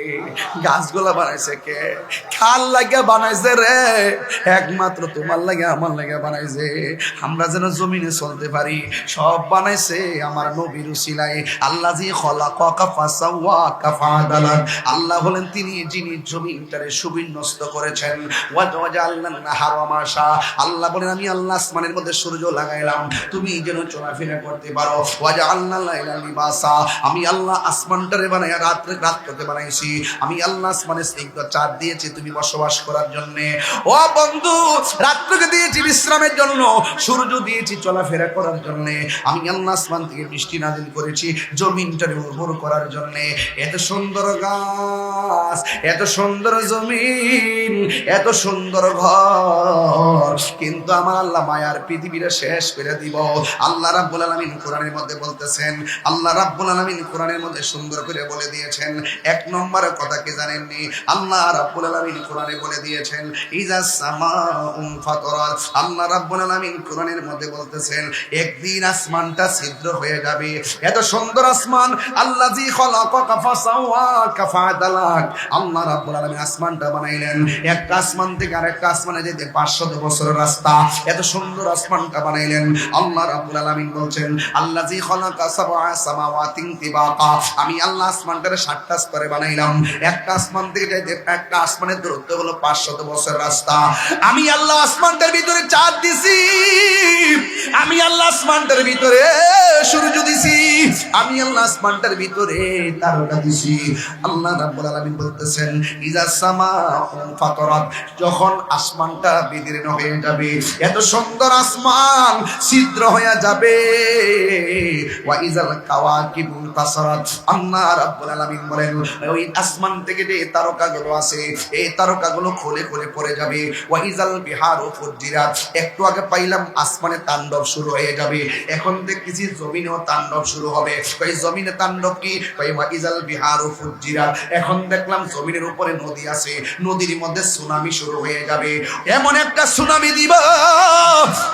গাছগুলা বানাইছে কে? খাল লাগা বানাইছে রে, একমাত্র তোমার লাগে আমার লাগে বানাইছে। আমরা যেন জমিনে চলতে পারি, সব বানাইছে আমার নবীর উসিলায়। আল্লাযী খলাকাকা ফাসাওয়াকা ফাআদালাক। আল্লাহ বলেন তিনি যিনি জমিনটারে সুবিন্যস্ত করেছেন। ওয়াজআলনা নাহারা মাশা। আল্লাহ বলেন আমি আল্লাহ আসমানের মধ্যে সূর্য লাগাইলাম, তুমি যেন চলাফেরা করতে পারো। ওয়াজআলনা লাইলা লিবাসা। আমি আল্লাহ আসমানটারে বানাইয়া রাত্রকে বানাইছি। আমি আল্লাহ আসমানে স্নিগ্ধ চাঁদ দিয়েছি তুমি বসবাস করার জন্য। ও বন্ধু রাত্রকে দিয়েছি বিশ্রামের জন্য, সূর্য দিয়েছি চলাফেরা করার জন্য। আমি আল্লাহ আসমান থেকে বৃষ্টি নাজিল করেছি জমিনটারে উর্বর করার জন্য। এত সুন্দর গাছ, এত সুন্দর জমিন, এত সুন্দর ঘর, কিন্তু আমার আল্লাহ মায়ার পৃথিবীটা শেষ করে দিব। আল্লাহ রাব্বুল আলামিন কোরআনের মধ্যে বলতেছেন, আল্লাহ রাব্বুল আলামিন কোরআনের মধ্যে সুন্দর করে বলে দিয়েছেন। এক নম্বরের কথা কি জানেননি? আল্লাহ রাব্বুল আলামিন কোরআনে বলে দিয়েছেন ইজাস সামাউন ফাতরাত। আল্লাহ রাব্বুল আলামিন কোরআনের মধ্যে বলতেছেন একদিন আসমানটা ছিদ্র হয়ে যাবে। এত সুন্দর আসমান, আল্লাযী খলাকাকা ফাসাওয়াকা ফাআদালাক। আল্লাহ রাব্বুল আলামিন আসমানটা বানাইলেন, একটা আসমান থেকে আরেকটা আসমানে যেতে 500 বছরের রাস্তা। এত সুন্দর আসমানটা বানাইলেন। আল্লাহ রাব্বুল আলামিন বলছেন আল্লাযী খলাকা সাবআ সামাওয়াতিন তিবাকা। আমি আল্লাহ আসমানটারে 7টা স্তরে বানাইলাম। একটা আসমান থেকে যেতে একটা আসমানের দূরত্ব হলো 500 বছরের রাস্তা। আমি আল্লাহ আসমানটার ভিতরে চাঁদ দিছি, আমি আল্লাহ আসমানটার ভিতরে সূর্য দিছি, আমি আল্লাহ আসমানটার ভিতরে তারকা দিছি। আল্লাহ রাব্বুল আলামিন বলতেছেন ইজাস সামাউন ফাতরাত। যখন আসমানটা বিদীর্ণ হয়ে যাবে, এত সুন্দর আসমান ছিদ্র হয়ে যাবে। ওয়া ইজাল কাওয়াকিবু তাসারাত। আল্লাহ রাব্বুল আলামিন বলেন ওই আসমান থেকে যে তারকাগুলো আছে, এই তারকাগুলো খুলে খুলে পড়ে যাবে। ওয়া ইজাল বিহারু ফুজ্জিরাত। একটু আগে পাইলাম আসমানে তাণ্ডব শুরু হয়ে যাবে, এখন দেখতেছি জমিনেও তাণ্ডব শুরু হবে। ওই জমিনে তাণ্ডব কি? ওয়া ইজাল বিহারু ফুজ্জিরাত। এখন দেখলাম জমিনের উপরে নদী আছে, নদীর মধ্যে সুনামি শুরু হয়ে যাবে। এমন একটা সুনামি দিব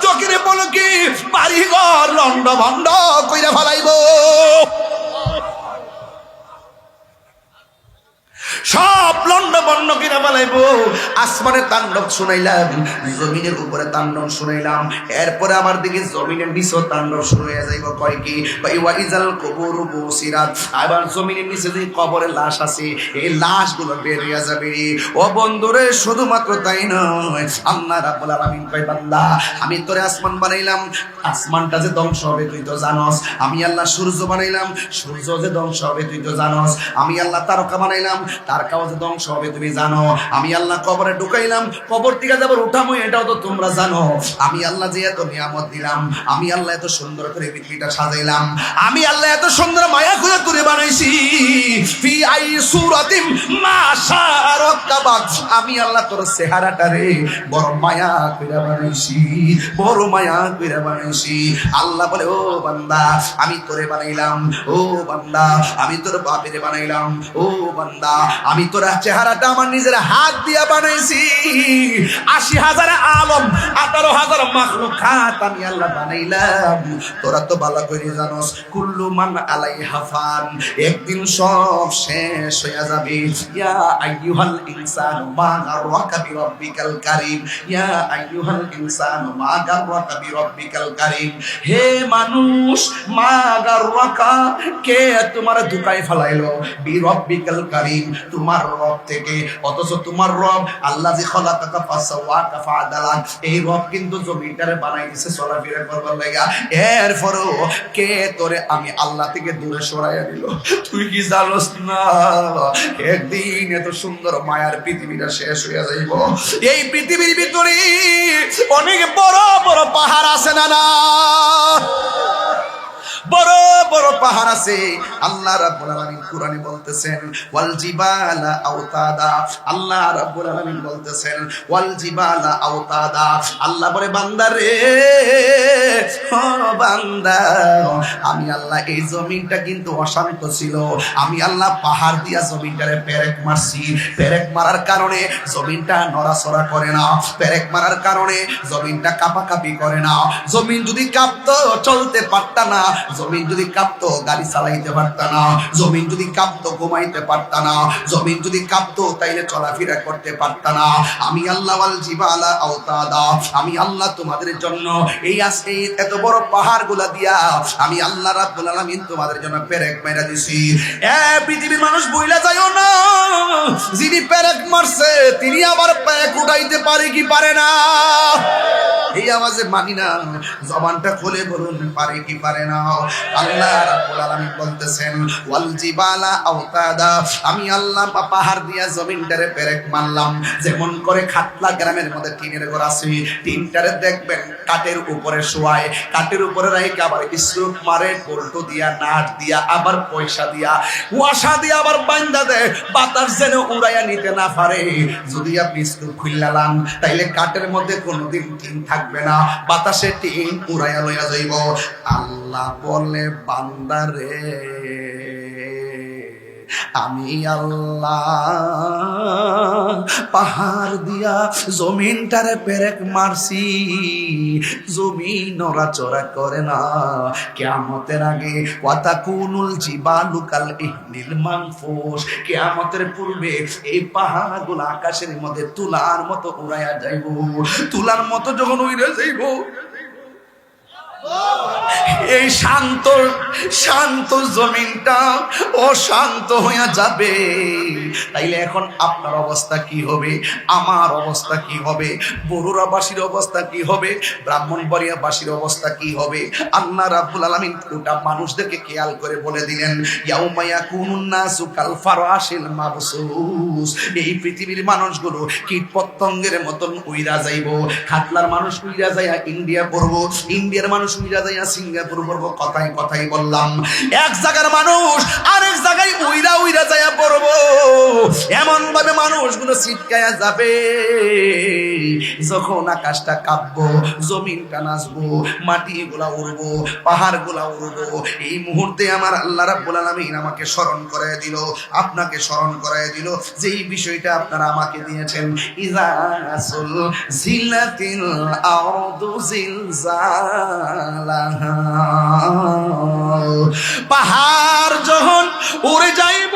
চোখের পলকে বাড়িঘর লন্ড ভন্ড কইরা ফেলাইব। বন্য কিনা বানাইবো। আসমানে তাণ্ডব শুনাইলাম, জমিনের উপরে তাণ্ডব শুনাইলাম, এরপরে আমার দিকে জমিনের নিচে তাণ্ডব শুরু হয়ে যাইব। কয় কি? ওয়াইজাল কবুর বুসিরাত, আবার জমিনের নিচে যে কবরের লাশ আছে এই লাশগুলো বের হয়ে যাবে। ও বন্ধুরে, শুধুমাত্র তাই নয়, আল্লাহ রাব্বুল আলামিন কয় বান্দা, আমি তোরে আসমান বানাইলাম, আসমানটা যে ধ্বংস হবে তুই তো জানোস। আমি আল্লাহ সূর্য বানাইলাম, সূর্য যে ধ্বংস হবে তুই তো জানোস। আমি আল্লাহ তারকা বানাইলাম, তারকাও যে ধ্বংস হবে তুমি জানো। আমি আল্লাহ কবরে ঢুকাইলাম, কবর থেকে যাবার উঠামো এটাও তো তোমরা জানো। আমি আল্লাহ যে এত নিয়ামত দিলাম, আমি আল্লাহ এত সুন্দর করে পৃথিবীটা সাজাইলাম, আমি আল্লাহ এত সুন্দর মায়া করে তুলে বানাইছি। ফি আই সূরাতিম মা শারাকাবাক, আমি আল্লাহ তোর চেহারাটা রে বড় মায়া করে বানাইছি, বড় মায়া করে বানাইছি। আল্লাহ বলে, ও বান্দা আমি তোরে বানাইলাম, ও বান্দা আমি তোর বাপেরে বানাইলাম, ও বান্দা আমি তোর চেহারাটা আমার নিজের হাত দিয়া বানাইছি। ৮০,০০০ আলম ১৮,০০০ মাখলুকাত আমি আল্লাহ বানাইলাম। তোরা তো ভালো করে জানোস, কুল্লু মান আলাইহা ফান, একদিন সব শেষ হয়ে যাবে। ইয়া আইয়ুহাল ইনসানু মা গাররাকা বিরাব্বিকাল কারীম, ইয়া আইয়ুহাল ইনসানু মা গাররাকা বিরাব্বিকাল কারীম। হে মানুষ, মা গাররাকা, কে তোমার ধোঁকায় ফেলাইলো, বিরাব্বিকাল কারীম, তোমার রব থেকে। অথচ তোমার রব আল্লাহ যে খলাকাকা ফাসাওয়াকা ফাআদালাক, এই রব কিন্তু জমিটারে বানাই দিয়েছে চলাফেরা করবার লাগা। এরপরও কে তোরে আমি আল্লাহ থেকে দূরে সরাইয়া দিল। তুই কি জানোস না একদিন এত সুন্দর মায়ার পৃথিবীটা শেষ হয়ে যাইব। এই পৃথিবীর ভিতরে অনেক বড় বড় পাহাড় আছে না না, বড় বড় পাহাড় আছে। আল্লাহ রাব্বুল আলামিন কুরআনে বলতেছেন ওয়াল জিবালা আওতাদা, আল্লাহ রাব্বুল আলামিন বলতেছেন ওয়াল জিবালা আওতাদা। আল্লাহ বলে বান্দা রে, ও বান্দা, আমি আল্লাহ এই জমিনটা কিন্তু অশান্ত ছিল, আমি আল্লাহ পাহাড় দিয়া জমিনটারে পেরেক মারছি। পেরেক মারার কারণে জমিনটা নড়াচড়া করে না, পেরেক মারার কারণে জমিনটা কাঁপাকাঁপি করে না। জমিন যদি কাঁপতো চলতে পারত না, জমিন যদি কাঁপতো গাড়ি চালাইতে পারত না, জমিন যদি কাঁপতো ঘুমাইতে পারত না, জমিন যদি কাঁপতো তাইলে চলাফেরা করতে পারত না। আমি আল্লাহ ওয়াল জিবালা আওতাদা, আমি আল্লাহ তোমাদের জন্য এই আজকে এত বড় পাহাড়গুলা দিয়া আমি আল্লাহ রাব্বুল আলামিন তোমাদের জন্য পেরেক মেরা দিছি। এ পৃথিবীর মানুষ বইলা যায়ও না, যিনি পেরেক মারছে তিনি আবার পেরেক উঠাইতে পারে কি পারে না? এই আওয়াজে মানি না, জবানটা খুলে বলুন পারে কি পারে না? আল্লাহ রাব্বুল আলামিন বলতেছেন ওয়াল জিবালা আওতাদা, আমি আল্লাহ পাহাড় দিয়া জমিনটারে পেরেক মারলাম। যেমন করে খাতলা গ্রামের মধ্যে টিনের ঘর আছে, টিনটারে দেখবেন কাঠের উপরে শোয়ায়, কাঠের উপরে রাইকে আবার স্ক্রুপ মারে, বল্টু দিয়া, নাট দিয়া, আবার পয়সা দিয়া, ওয়াসা দিয়া আবার বান্দা দেয়, বাতাস যেন উড়াইয়া নিতে না পারে। যদি আপনি স্ক্রুপ খুললা লান তাইলে কাঠের মধ্যে কোনোদিন টিন থাকবে না, বাতাসে টিন উড়াইয়া লইয়া যাইব। আল্লাহ বলে বান্দারে, আমি আল্লাহ পাহাড় দিয়া জমিনটারে পেরেক মারছি, জমিন নড়াচড়া করে না। কিয়ামতের আগে ওয়াতাকুনুল জিবালু কাল ইহনিল মানফুস, কিয়ামতের পূর্বে এই পাহাড়গুলো আকাশের মধ্যে তুলার মতো উড়াইয়া যাইব। তুলার মতো যখন উড়ে যাইব, এই শান্ত শান্ত জমিনটা অশান্ত হয়ে যাবে। তাইলে এখন আপনার অবস্থা কি হবে, আমার অবস্থা কি হবে, বরুড়াবাসীর অবস্থা কি হবে, ব্রাহ্মণবাড়িয়াবাসীর অবস্থা কি হবে? আল্লাহ রাব্বুল আলামিন গোটা মানুষদেরকে খেয়াল করে বলে দিলেন ইয়াউমা ইয়াকুনুন নাসু কাল ফারাশিল মাবসুস, এই পৃথিবীর মানুষগুলো কীট পতঙ্গের মতন উইরা যাইব। খাতলার মানুষ উইরা যাইয়া ইন্ডিয়া পড়বো, ইন্ডিয়ার মানুষ উইরা যাইয়া সিঙ্গাপুর পড়বো। কথাই কথাই বললাম, এক জায়গার মানুষ আরেক জায়গায় উইরা উইরা যাইয়া পড়বো। এমন ভাবে মানুষগুলো ছিটকায়া যাবে, যখন আকাশটা কাঁপবো, জমিনটা নাচবো, মাটিগুলা উড়বো, পাহাড়গুলা উড়বো। এই মুহূর্তে আমার আল্লাহ রাব্বুল আলামিন আমাকে স্মরণ করায় দিল, আপনাকে স্মরণ করায় দিল যে এই বিষয়টা আপনারা আমাকে দিয়েছেন। ইযা জিলাতিল আরদু জিলজালাহা, পাহাড় যখন উড়ে যাইব,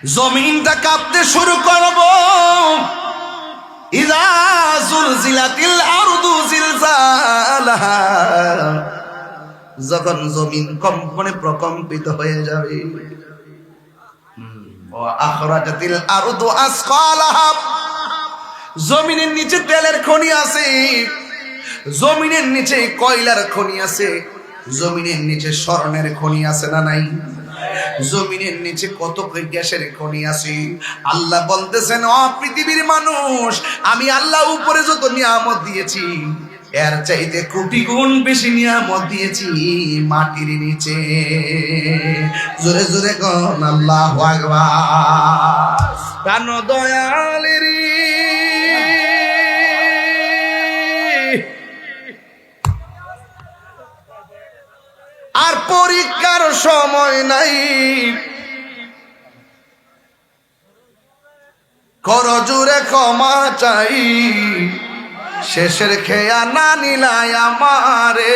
জমিনটা কাঁপতে শুরু করব। ইযা যুলজিলাতিল আরদু জিলজালাহা, যখন জমিন কম্পনে প্রকম্পিত হয়ে যাবে। ওয়া আখরাজাতিল আরদু আসকালাহা, জমিনের নিচে তেলের খনি আছে, জমিনের নিচে কয়লার খনি আছে, জমিনের নিচে স্বর্ণের খনি আছে না নাই? জমিনের নিচে কত গ্যাসের খনি আছে। আল্লাহ বলতেছেন, ও পৃথিবীর মানুষ, আমি আল্লাহ উপরে যত নিয়ামত দিয়েছি এর চাইতে কোটি গুণ বেশি নিয়ামত দিয়েছি মাটির নিচে। জোরে জোরে কোন আল্লাহু আকবার। প্রাণ দয়ালের আর পরীক্ষার সময় নাই, কর জুড়ে ক্ষমা চাই, শেষের খেয়া না নিলাই আমারে।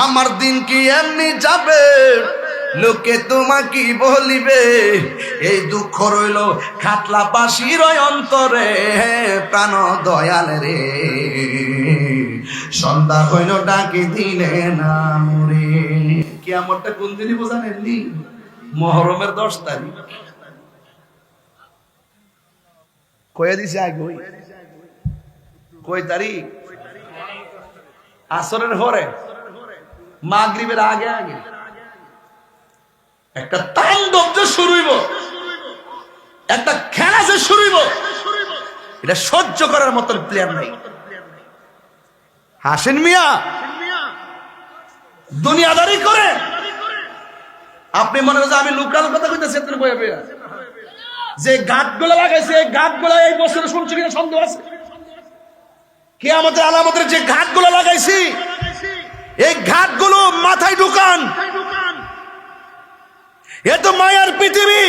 আমার দিন কি এমনি যাবে, লোকে তোমাকে বলিবে, এই দুঃখ রইল খাটলা বাসির অন্তরে। প্রাণ দয়াল রে, সন্ধ্যা হইল ডাকি দিলে না মরে। কিয়ামতটা কোন দিনই বোঝানেননি? মুহররমের 10 তারিখ। কয়ে দিছে আগে, কয় তারিখ? আসরের পরে, মাগরিবের আগে আগে একটা তাণ্ডব যে শুরু হইব, একটা খেলা যে শুরু হইব, এটা সহ্য করার মতন প্ল্যান নাই। হাসেন মিয়া, দুনিয়াদারি করে আপনি মনে করেন আমি লোকাল কথা কইতেছি, যে গাছগুলো লাগাইছে এই গাছগুলো এই বছরে শুনছি কিনা সন্দেহ আছে। কিয়ামতের আলামতের যে ঘাটগুলো লাগাইছি, এই ঘাটগুলো মাথায় ঢুকান। এত মায়ার পৃথিবী,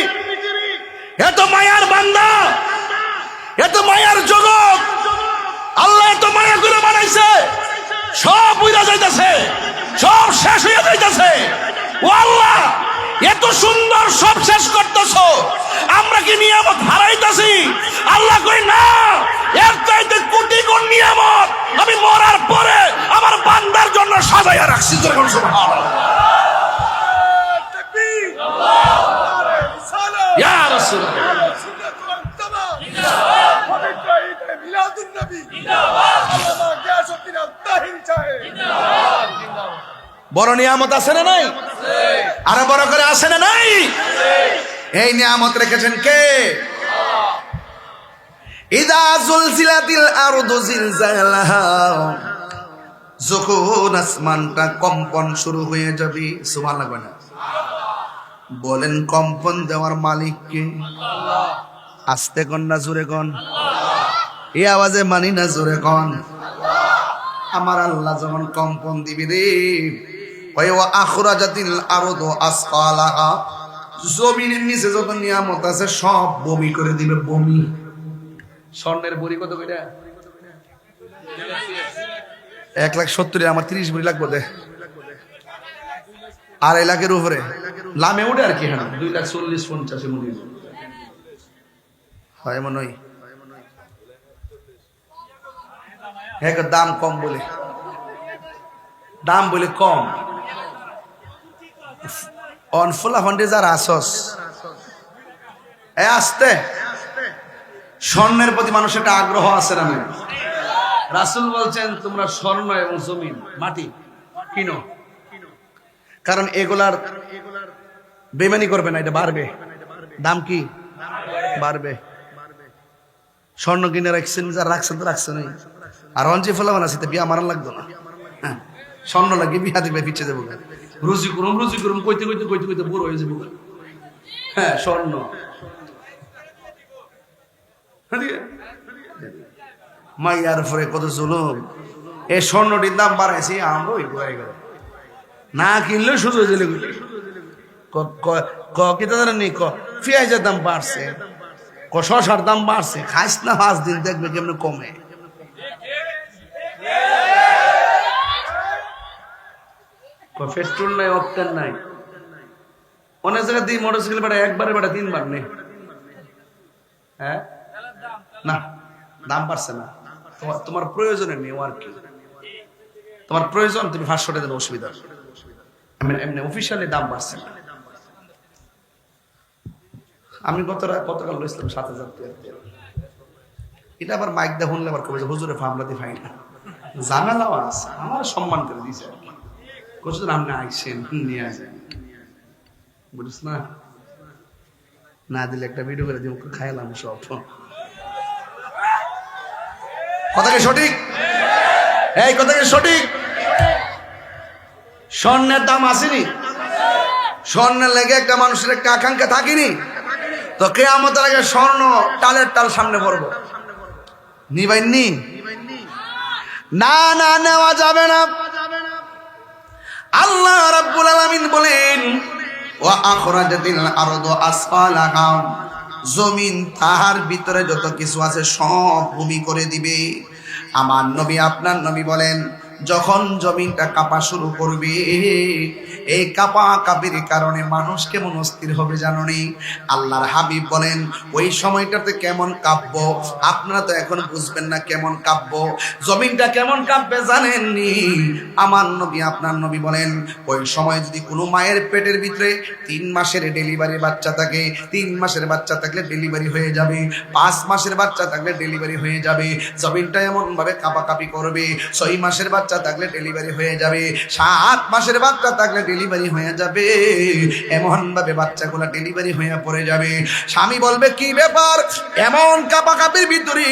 এত মায়ার বান্দা, এত মায়ার জগৎ, আল্লাহ এত মায়া করে বানাইছে, সব উইরা যাইতেছে, সব শেষ হয়ে যাইতেছে। ও আল্লাহ, এত সুন্দর সব শেষ করতেছো, আমরা কি নিয়ামত হারাইতেছি? আল্লাহ কই না, এর চাইতে কোটি গুণ নিয়ামত আমি মরার পরে আমার বান্দার জন্য সাজাইয়া রাখছি। সুবহানাল্লাহ, তাকবীর, ইয়া রাসূলুল্লাহ, বড় নিয়ামত আছে না নাই? আরো বড় করে আছে না নাই? এই নিয়ামত রেখেছেন কে? ইযা যুলজিলাতিল আরদু জিলজালাহা, যখন আসমানটা কম্পন শুরু হয়ে যাবে। সুবহানাল্লাহ বলেন, কম্পন দেওয়ার মালিক কে? আল্লাহ। আস্তে কন না জোরে কন? এই আওয়াজে মানি না জোরে কন? আমার আল্লাহ যখন কম্পন দিবি রে, ওয়া আখরাজাতিল আরদু আসকালাহা, জমিনের নিচে যত নিয়ামত আছে সব বমি করে দিবে। বমি। স্বর্ণের বড়ি কত কইরা? 1,70,000, আমার 30 বড়ি লাগবে দে। 2.5 লাখের উপরে লামে উঠে আর কি। হ্যাঁ, 2,40,50 মনে হয় মনে হয়। হ্যাঁ, দাম কম বলে, দাম বলে কম। অনফুলা ফন্ডে যারা আসস আসতে, স্বর্ণের প্রতি মানুষের একটা আগ্রহ আছে না? রাসূল বলছেন, তোমরা স্বর্ণ এবং জমিন মাটি কিনো, কারণ এগুলার বেমানি করবে না, এটা বাড়বে। দাম কি বাড়বে? স্বর্ণ কিনে রাখছেন, যারা রাখছেন তো রাখছেন। আর অঞ্চি ফলাবান আছে, বিয়া মারান লাগতো না। হ্যাঁ, স্বর্ণ লাগে বিয়া দিবে, পিছিয়ে দেবো। রুজি করুন কইতে কইতে কইতে কইতে বুড়ো হয়ে যাবো। হ্যাঁ, স্বর্ণ মাইয়ার পরে কত জুলুম। এই স্বর্ণটির দাম বাড়াইছি, আমরা ওই ঘুরে গেল না কিনলেও শুধু জেলে জানেননি, পেঁয়াজের দাম বাড়ছে, শশার দাম বাড়ছে। খাইস না 5 দিন, দেখবে কেমন কমে। পেট্রোল নাই, অক্টেন নাই, অনেক জায়গায় দিয়ে মোটরসাইকেল ভাড়া একবারে ভাড়া 3 বার নেই। হ্যাঁ না, দাম বাড়ছে না, তোমার প্রয়োজনে নেই আর কি। তোমার প্রয়োজন তুমি 500 টাকা দেবে, অসুবিধা এমনি অফিসিয়ালি দাম বাড়ছে না। আমি গতকাল লইছিলাম 7,000 টাকা। এটা আবার মাইক দা শুনলে আবার কবে যে হুজুরে ফামলাতে ফাই না, জানালাও আছে, আমার সম্মান করে দিয়েছে আর কি। কোথাও আপনি আইসেন নিয়ে আসেন, বুঝিস না, না দিলে একটা ভিডিও করে দিব, খাইলাম সব। কথা কি সঠিক? এই কথা কি সঠিক? স্বর্ণের দাম আসেনি, স্বর্ণের লেগে একটা মানুষের একটা আকাঙ্ক্ষা থাকিনি, তো কিয়ামতের আগে স্বর্ণ টালের টাল সামনে পড়বো, নিবাইনি না, না নেওয়া যাবে না। আল্লাহ রাব্বুল আলামিন বলেন ওয়া আখরাজাতিল আরদু আসফালাহা, জমিন তাহার ভিতরে যত কিছু আছে সব ভূমি করে দিবে। আমার নবী আপনার নবী বলেন যখন জমিনটা কাঁপা শুরু করবে, এই কাঁপা কাঁপির কারণে মানুষ কেমন অস্থির হবে জানো নি? আল্লাহর হাবিব বলেন ওই সময়টাতে কেমন কাঁপবো, আপনারা তো এখন বুঝবেন না কেমন কাঁপবো, জমিনটা কেমন কাঁপবে জানেননি? আমার নবী আপনার নবী বলেন ওই সময় যদি কোনো মায়ের পেটের ভিতরে 3 মাসের ডেলিভারি বাচ্চা থাকে, 3 মাসের বাচ্চা থাকলে ডেলিভারি হয়ে যাবে, 5 মাসের বাচ্চা থাকলে ডেলিভারি হয়ে যাবে, জমিনটা এমন ভাবে কাঁপাকাঁপি করবে, 6 মাসের বাচ্চা থাকলে ডেলিভারি হয়ে যাবে, 7 মাসের বাচ্চা থাকলে ডেলিভারি হয়ে যাবে, এমন ভাবে বাচ্চাগুলো ডেলিভারি হয়ে পড়ে যাবে। স্বামী বলবে কি ব্যাপার, এমন কাঁপাকাঁপির ভিতরে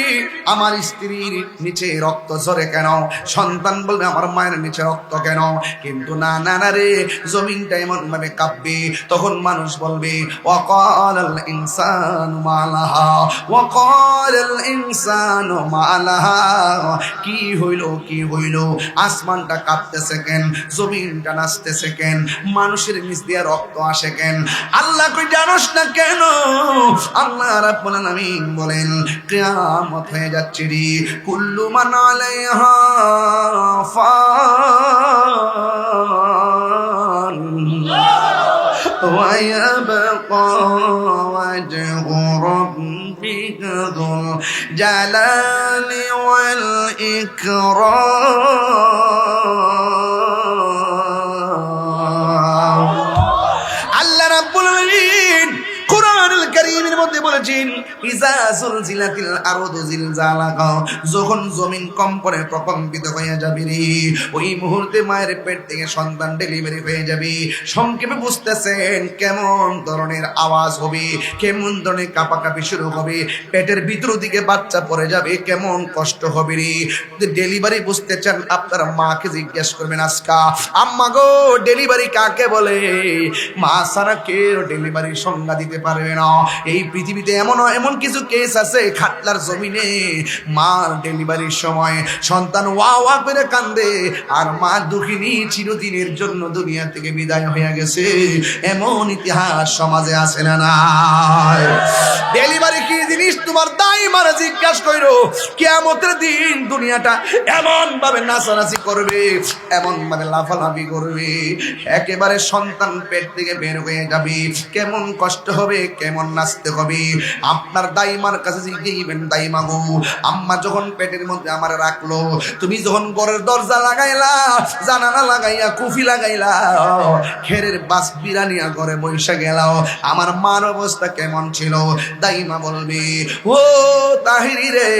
আমার স্ত্রীর নিচে রক্ত ঝরে কেন? সন্তান বলবে আমার মায়ের নিচে রক্ত কেন? কিন্তু না না না রে, জমিনটা এমন ভাবে কাঁপবে, তখন মানুষ বলবে ওয়াকালাল ইনসানু মালাহা, ওয়াকালাল ইনসানু মালাহা, কি হইল কি হইল, আসমানটা কাঁপতেছে কেন, জমিনটা নাচতেছে কেন, মানুষের নিচ দিয়ে রক্ত আসে কেন? আল্লাহ কই জানোস না কেন? আল্লাহ রাব্বুল আলামিন বলেন কিয়ামত হয়ে যাচ্ছে রে, কুল্লু মান আলাইহা ফান ওয়া ইয়াবকা ওয়াজহু রাব্বিকা যুল জালালি ওয়াল ইকরাম। আল্লাহ রাব্বুল আলামিন কোরআনুল কারীমের মধ্যে বলেছেন ইজা যুলজিলাতিল আরদু জিলজালাহা, যখন জমিন কম্পনে প্রকম্পিত হয়ে যাবে রে, ওই মুহূর্তে মায়ের পেট থেকে সন্তান ডেলিভারি হয়ে যাবে। সংক্ষেপে বুঝতেছেন কেমন ধরনের আওয়াজ হবে, কেমন ধরনের কাঁপাকাঁপি শুরু হবে, পেটের ভিতর দিকে বাচ্চা পড়ে যাবে, কেমন কষ্ট হবে রে। ডেলিভারি বুঝতে চান আপনার মাকে জিজ্ঞেস করবেন আজকা, আম্মা গো ডেলিভারি কাকে বলে? মা ছাড়া কেউ ডেলিভারির সংজ্ঞা দিতে পারবে না। এই পৃথিবীতে এমন কিছু কেস আছে, খাটলার জমিনে মার ডেলিভারির সময় সন্তান ওয়া ওয়া করে কান্দে, আর মা দুঃখিনী চিরদিনের জন্য দুনিয়া থেকে বিদায় হয়ে গেছে, এমন ইতিহাস সমাজে আছে না নাই? ডেলিভারি কি জিনিস তোমার দাই মারা জিজ্ঞাসা করো, কিয়ামতের দিন দুনিয়াটা এমন ভাবে নাচানাচি করবে, এমন ভাবে লাফালাফি করবে, একেবারে সন্তান পেট থেকে বের হয়ে যাবে, কেমন কষ্ট হবে, কেমন নাচতে হবে। আপনার দাইমার কাছে জিজ্ঞাসা, দাইমা গো আম্মা যখন পেটের মধ্যে আমার রাখলো, তুমি যখন ঘরের দরজা লাগাইলা, জানালা লাগাইয়া, কুফি লাগাইলা, খেরের বাস বিরানিয়া ঘরে বৈশা গেলাও, আমার মার অবস্থা কেমন ছিল? দাইমা বলবে ও তাহিরি রে,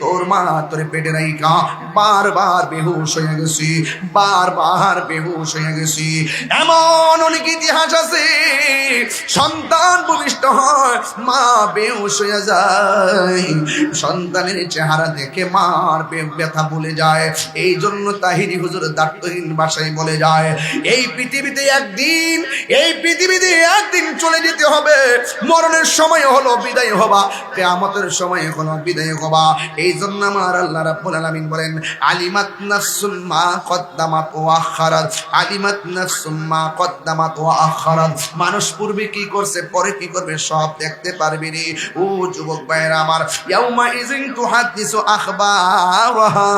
তোর মা তোর পেটে রাইকা বারবার বেহুশ হয়ে গেছি, বারবার বেহুশ হয়ে গেছি। এমন অনেক ইতিহাস আছে, সন্তান ভূমিষ্ঠ হয়, মা বেহুশ হয়ে যায়, সন্তানের চেহারা দেখে মার ব্যথা ভুলে যায়। এই জন্য তাহিরি হুজুর দায়িত্বহীন ভাষায় বলে যায় এই পৃথিবীতে একদিন চলে যেতে হবে, মরণের সময় হলো বিদায় হবা, কিয়ামতের সময় হলো বিদায় হবা। এই জন্য আমার আল্লাহ রাব্বুল আলামিন বলেন আলিমাত নাফসুম মা কদ্দামাত ওয়া আখারাত, আলিমাত নাফসুম মা কদ্দামাত ওয়া আখারাত, মানুষ পূর্বে কি করছে পরে কি করবে সব দেখতে পারবি রে। ও যুবক ভাইরা আমার, ইয়াউমা ইযিন তুহাদ্দিসু আখবারাহা,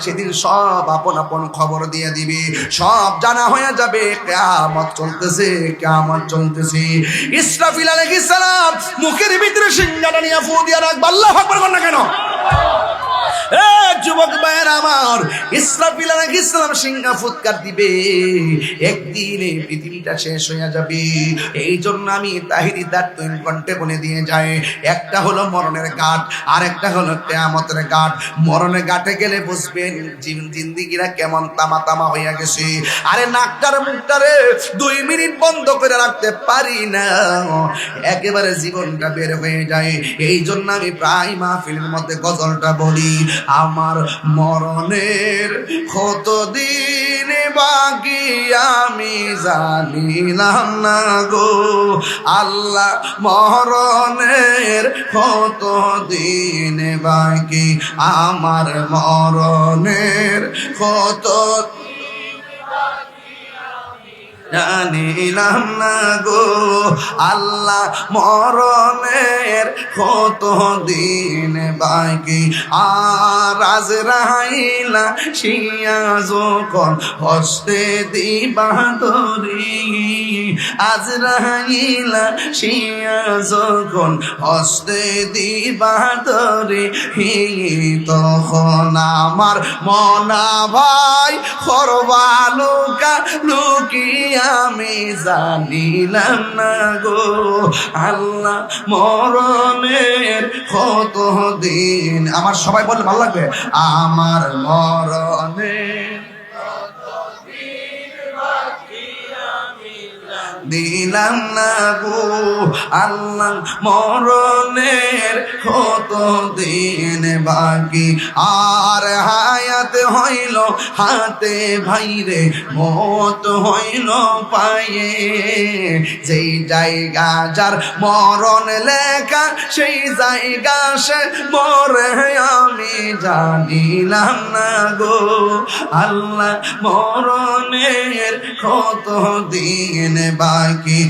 সেদিন সব আপন আপন খবর দিয়ে দিবে, সব জানা হয়ে যাবে। কিয়ামত চলতেছে, কিয়ামত চলতেছে। ইসরাফিল আলাইহিস সালাম মুখের ভিতরে সিংহাটা নিয়ে ফু দিয়ে রাখবে। আল্লাহু আকবার বল না কেন? যুবক ভাইয়ের আমার, ইসরাফিল আলাইহিস সালাম সিংহা ফুৎকার দিবে, একদিনে পৃথিবীটা শেষ হয়ে যাবে। এই জন্য আমি তাহিরি তার 3 কণ্ঠে বলে দিয়ে যায়, একটা হলো মরণের ঘাট, আর একটা হলো কিয়ামতের ঘাট। মরণের ঘাটে গেলে বুঝবেন জিন্দিগিরা কেমন তামা তামা হইয়া গেছে। আরে নাকটার মুখটারে 2 মিনিট বন্ধ করে রাখতে পারি না, একেবারে জীবনটা বের হয়ে যায়। এই জন্য আমি প্রায় মাহফিলের মধ্যে গজলটা বলি, আমার মরণের কতদিন বাকি আমি জানিলাম না গো আল্লাহ, মরণের কতদিন বাকি আমার, মরণের কত জানিলাম না গো আল্লাহ, মরণের কত দিন বাকি। আর আজরাইলা শিয়া যখন হস্তে দিবা ধরি, আজরাইলা শিয়া যখন হস্তে দিবা ধরি, তখন আমার মনা ভাই করবা লুকা লুকি আমি জানিলাম না গো আল্লাহ, মরণের কত দিন। আমার সবাই বললে ভালো লাগবে, আমার মরণের দিলাম না গো আল্লাহ, মরণের কত দিন বাকি। আর হায়াত হইল হাতে ভাইরে, মত হইল পায়ে, যেই জায়গা যার মরণ লেখা সেই জায়গা সে মরে আমি জানিলাম না গো আল্লাহ, মরণের কত দিন বাকি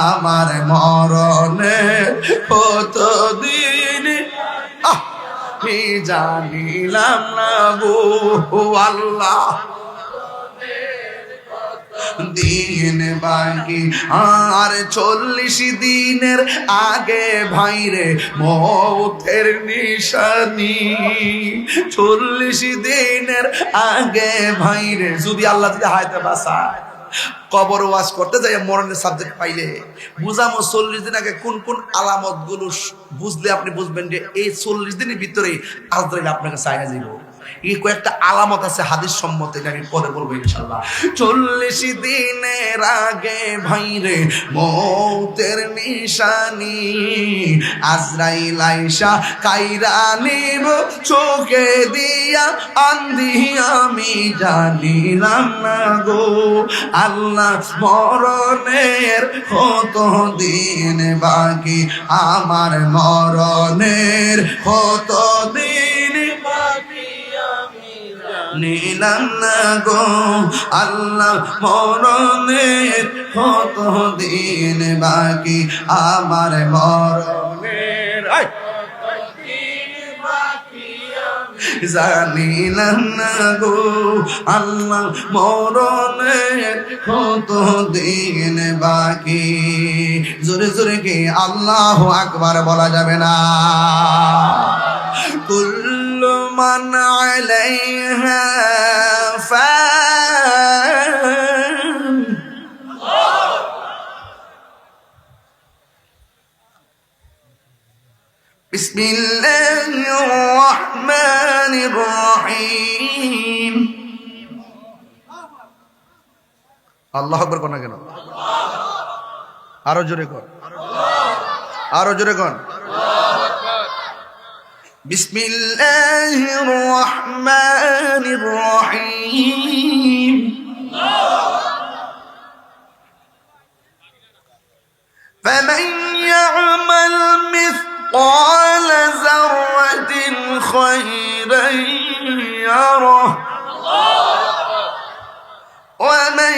আমার, মরণের কত দিন আমি জানিলাম না গো আল্লাহ, দিন বাকি। আর 40 দিনের আগে ভাইরে মৌতের নিশানি, 40 দিনের আগে ভাইরে, যদি আল্লাহ যদি হায়াতে বাঁচায়, কবর ওয়াজ করতে যাই মরণের সাবজেক্ট পাইলে বুঝামো 40 দিন আগে কোন কোন আলামত গুলো বুঝলে আপনি বুঝবেন যে এই 40 দিনের ভিতরে আজরাইল আপনাকে চাইয়া যাইব। এই কয়েকটা আলামত আছে হাদিস সম্মত, এটা আমি পরে বলবো ইনশাআল্লাহ। 40 দিনের আগে ভাইরে মৌতের নিশানি, আজরাইল আইসা কাইরা নিব চোখে দিয়া আন্ধি আমি জানিলাম না গো আল্লাহ, মরণের কত দিন বাকি আমার, মরণের কত দিন বাকি নিলাম না গো আল্লাহ, মরণের কত দিন বাকি আমার, মরণের জানিলাম না গো আল্লাহ, মরণের কত দিন বাকি। জোরে জোরে কি আল্লাহু আকবার বলা যাবে না? কুল্লু মান আলাইহা ফান, বিসমিল্লাহির রহমানির রহিম। আল্লাহু আকবার কোন কেন? আরো জোরে কর, আরো জোরে কর। বিসমিল্লাহির রহমানির রহিম। فمن يعمل مثقال ذرة خيرا يره ومن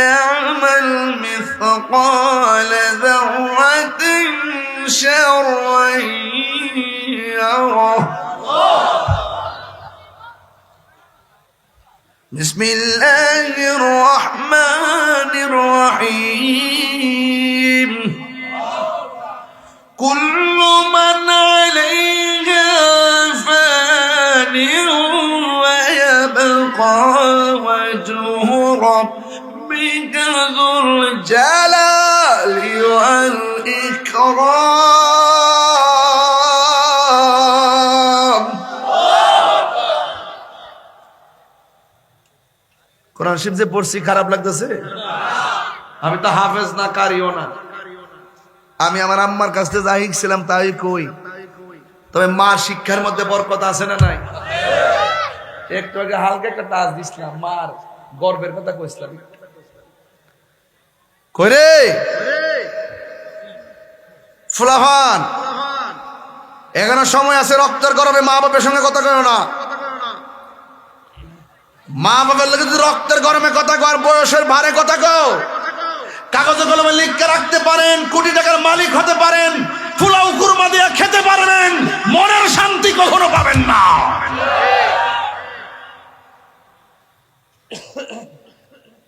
يعمل مثقال ذرة شرا يره بسم الله الرحمن الرحيم كل من عليها فان ويبقى وجه ربك ذو الجلال والإكرام কোরআন শরীফ যে পড়ছি খারাপ লাগতেছে? আমি তো হাফেজ না, কারিও না। আমি আমার আম্মার কাছ থেকে যা শিখছিলাম তাই কই। তবে মা শিক্ষার মধ্যে বরকত আছে না নাই? একটু আগে হালকা একটা টাচ দিছিলাম, মার গর্বের কথা কইছিলাম। কই রে ফুলাফান, এখনো সময় আছে, রক্তের গরমে মা বাপের সঙ্গে কথা কয় না। মা বাবার লোক যদি রক্তের গরমে কথা কর, বয়সের ভারে কথা কও, কাগজে কলমে লিখে রাখতে পারেন, কোটি টাকার মালিক হতে পারেন, ফুলাও কুরমা দিয়ে খেতে পারবেন, মনের শান্তি কখনো পাবেন না।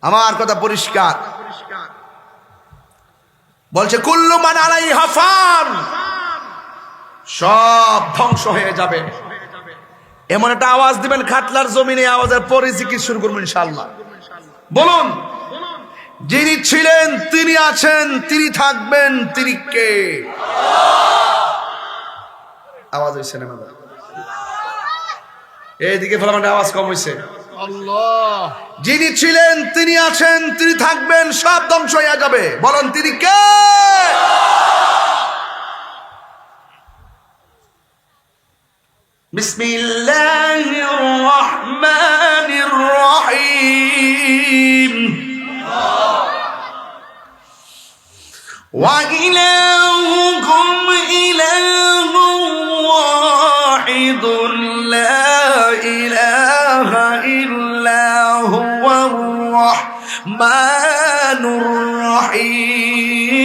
আমার কথা পরিষ্কার। বলছে কুল্লু মান আলাইহা ফান, সব ধ্বংস হয়ে যাবে। এমন একটা আওয়াজ দিবেন খাটলার জমিনে, আওয়াজের পরে জিকির শুরু করবেন ইনশাআল্লাহ। বলুন, যিনি ছিলেন, তিনি আছেন, তিনি থাকবেন, তিনি কে? আওয়াজ হইছে না বাবা? এইদিকে ফলাফল আওয়াজ কম হইছে। আল্লাহ, যিনি ছিলেন, তিনি আছেন, তিনি থাকবেন, সব ধ্বংস হয়ে যাবে। বলুন, তিনি কে? বিসমিল্লাহির রহমানির রহিম। ওয়া ইলাহুকুম ইলাহুন ওয়াহিদুন লা ইলাহা ইল্লা হুয়ার রহমানুর রহিম।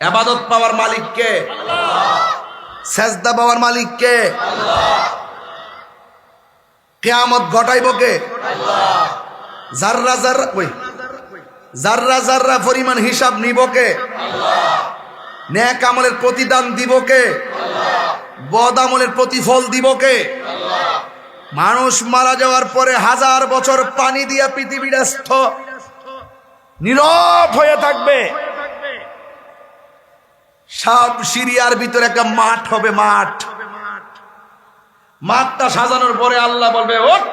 ইবাদত পাওয়ার মালিক কে? আল্লাহ। সেজদা পাওয়ার মালিক কে? আল্লাহ। কিয়ামত ঘটাইব কে? আল্লাহ। জাররা জাররা জাররা জাররা পরিমাণ হিসাব নিব কে? আল্লাহ। নেক আমলের প্রতিদান দিব কে? আল্লাহ। বদ আমলের প্রতিফল দিব কে? আল্লাহ। মানুষ মারা যাওয়ার পরে 1000 বছর পানি দিয়া পৃথিবীটা নীরব হয়ে থাকবে। সব সিরিয়ার ভিতরে একটা মাঠ হবে, মাঠটা সাজানোর পরে আল্লাহ বলবে, ওঠ,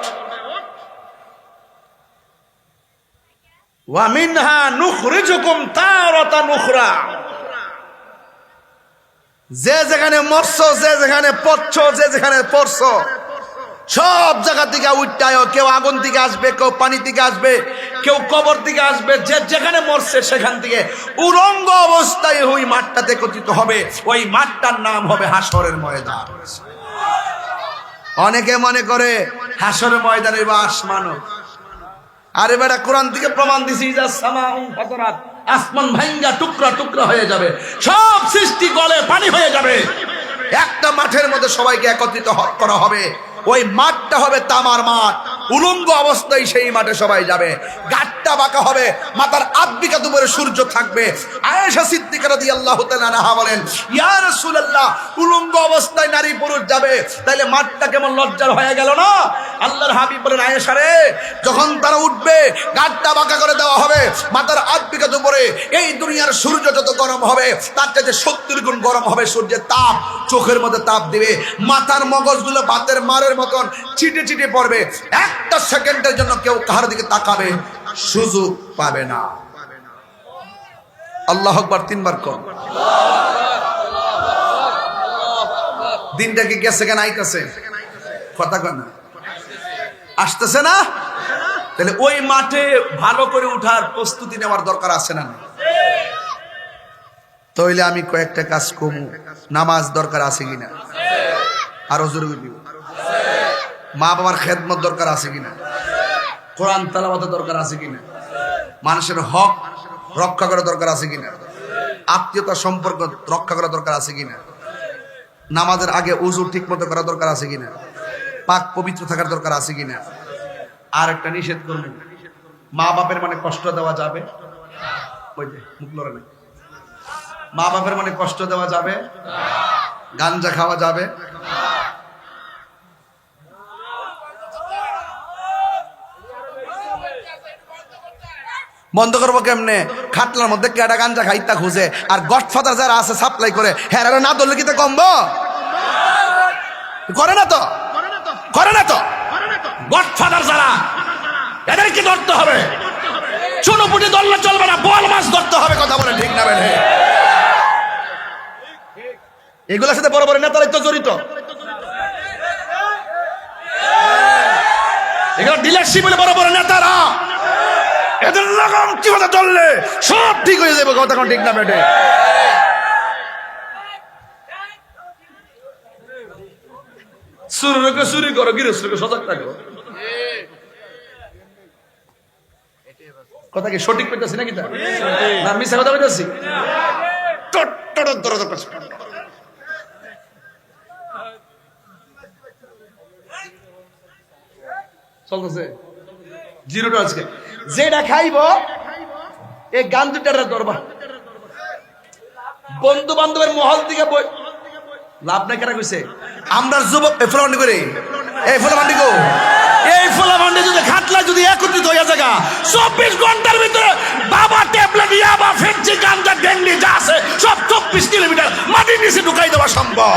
ওয়া মিনহা নুখরিজুকুম তারাতান উখরা। যে যেখানে মরছো, যে যেখানে পড়ছো, যে যেখানে পড়ছো, সব জায়গা থেকে উঠটায়, কেউ আগুন থেকে আসবে, কেউ পানি থেকে আসবে, কেউ কবর থেকে আসবে, যে যেখানে মরছে সেখান থেকে উলঙ্গ অবস্থায় ওই মাঠটাতে একত্রিত হবে। ওই মাঠটার নাম হবে হাসরের ময়দান। অনেকে মনে করে হাসরের ময়দানে আসমানও। আরে বেটা, কোরআন থেকে প্রমাণ দিছি, আসমান ভাঙ্গা টুকরা টুকরা হয়ে যাবে, সব সৃষ্টি গলে পানি হয়ে যাবে। একটা মাঠের মধ্যে সবাইকে একত্রিত করা হবে। ওই মাঠটা হবে তামার মাঠ, উলঙ্গ অবস্থায় সেই মাঠে সবাই যাবে। গাটটা বাঁকা হবে, মাথার আব্বিকাত উপরে সূর্য থাকবে। আয়েশা সিদ্দিকা রাদিয়াল্লাহু তাআলা আনহা বলেন, ইয়া রাসূলুল্লাহ, উলঙ্গ অবস্থায় নারী পুরুষ যাবে, তাইলে মাঠটা কেমন লজ্জার হয়ে গেল না? আল্লাহর হাবিব বলেন, আয়েশা রে, যখন তারা উঠবে, গাটটা বাঁকা করে দেওয়া হবে, মাথার আব্বিকাত উপরে এই দুনিয়ার সূর্য যত গরম হবে তার চাইতে 70 গুণ গরম হবে সূর্যের তাপ। চোখের মধ্যে তাপ দিবে, মাথার মগজগুলো ভাতের মারের মতন ছিটে ছিটে পড়বে। একটা সেকেন্ডের জন্য কেউ কাহার দিকে তাকাবে সুযোগ পাবে না। আল্লাহু আকবার 3 বার কর। দিনটা কি গেছে কেন আইতাছে? কথা কয় না, আসতেছে না? তাহলে ওই মাঠে ভালো করে উঠার প্রস্তুতি নেওয়ার দরকার আছে না? তাহলে আমি কয়েকটা কাজ করব। নামাজ দরকার আছে কিনা? আরো জোরে দিব। মা বাবার খেদমত দরকার আছে কিনা? কোরআন তেলাওয়াতের দরকার আছে কিনা, মানুষের হক রক্ষা করা দরকার আছে কিনা, আত্মীয়তা সম্পর্ক রক্ষা করা দরকার আছে কিনা, নামাজের আগে ওযু ঠিক মতো করা দরকার আছে কিনা, পাক পবিত্র থাকার দরকার আছে কিনা। আর একটা নিষেধ করব, মা বাপের মানে কষ্ট দেওয়া যাবে, ওই যে মুখ লড়ে না, মা বাপের মানে কষ্ট দেওয়া যাবে, গাঞ্জা খাওয়া যাবে, বন্ধ করবো কেমনে? খাটলার মধ্যে কেডা গাঞ্জা খাইতা খুঁজে আর গডফাদার যারা আছে সাপ্লাই করে, হ্যাঁ না ধরলে কি তো কমবো? করে না তো, করে না তো। গডফাদার যারা, এদেরকে ধরতে হবে। চুনোপুটি ধরলে চলবে না, বল মাছ ধরতে হবে। কথা বলে ঠিক না বেঠে? এগুলোর সাথে বড় বড় নেতারাই তো জড়িত। এগুলো ডিলারশিপ বলে বড় বড় নেতারা, এদের লাগাম কিভাবে ধরলে সব ঠিক হয়ে যাবে। কথা কোন ঠিক না বেঠে? চুরিকে চুরি করো, গৃহস্থকে সজাগ থাকো। কথা কি সঠিক পেতেছি নাকি? তা না মিশা কথা পেতেছি? চলতেছে জিরোটা আজকে যেটা খাইব এই গান দুটার দরবার বন্ধু বান্ধবের মহল থেকে বই লাভ নাই। কেনা কইছে আমরা যুবক ফোলামান্ডি করি, এই ফোলামান্ডি গো, এই ফোলামান্ডি যদি খাটলা যদি একত্রিত হইয়া জায়গা 24 ঘন্টার ভিতরে বাবা ট্যাবলেট ইয়াবা ফেন্সি গাঞ্জা ডেঙ্গি যা আছে সব 24 কিলোমিটার মাটির নিচে ঢুকাই দেওয়া সম্ভব।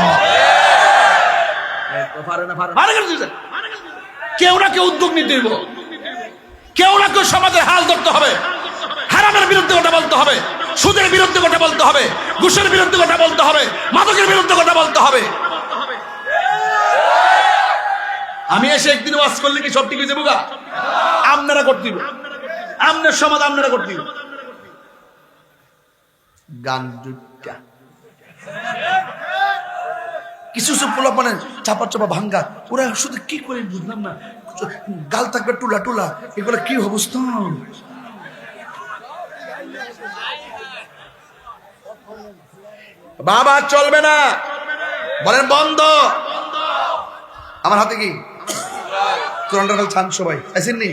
কেউ না কেউ উদ্যোগ নিতে হইব, কেউ না কেউ সমাজের হাল ধরতে হবে। হারামের বিরুদ্ধে কথা বলতে হবে, সুদের বিরুদ্ধে কথা বলতে হবে, ঘুষের বিরুদ্ধে কথা বলতে হবে, মাদকের বিরুদ্ধে কথা বলতে হবে। আমি এসে একদিন ওয়াজ করলে কি সব ঠিক হয়ে যাবো? আপনারা করতে দিব, আপনার সমাজ আপনারা করতে দিব। গান দুটা কিছু পোলা মানে চাপা চাপা ভাঙ্গা, ওরা শুধু কি করে বুঝলাম না, গাল থাকবে টুলা টুলা, এগুলো কি অবস্থা? বাবা চলবে না, বলেন বন্ধ। আমার হাতে কি কোরআনটা ছান সবাই আইসেননি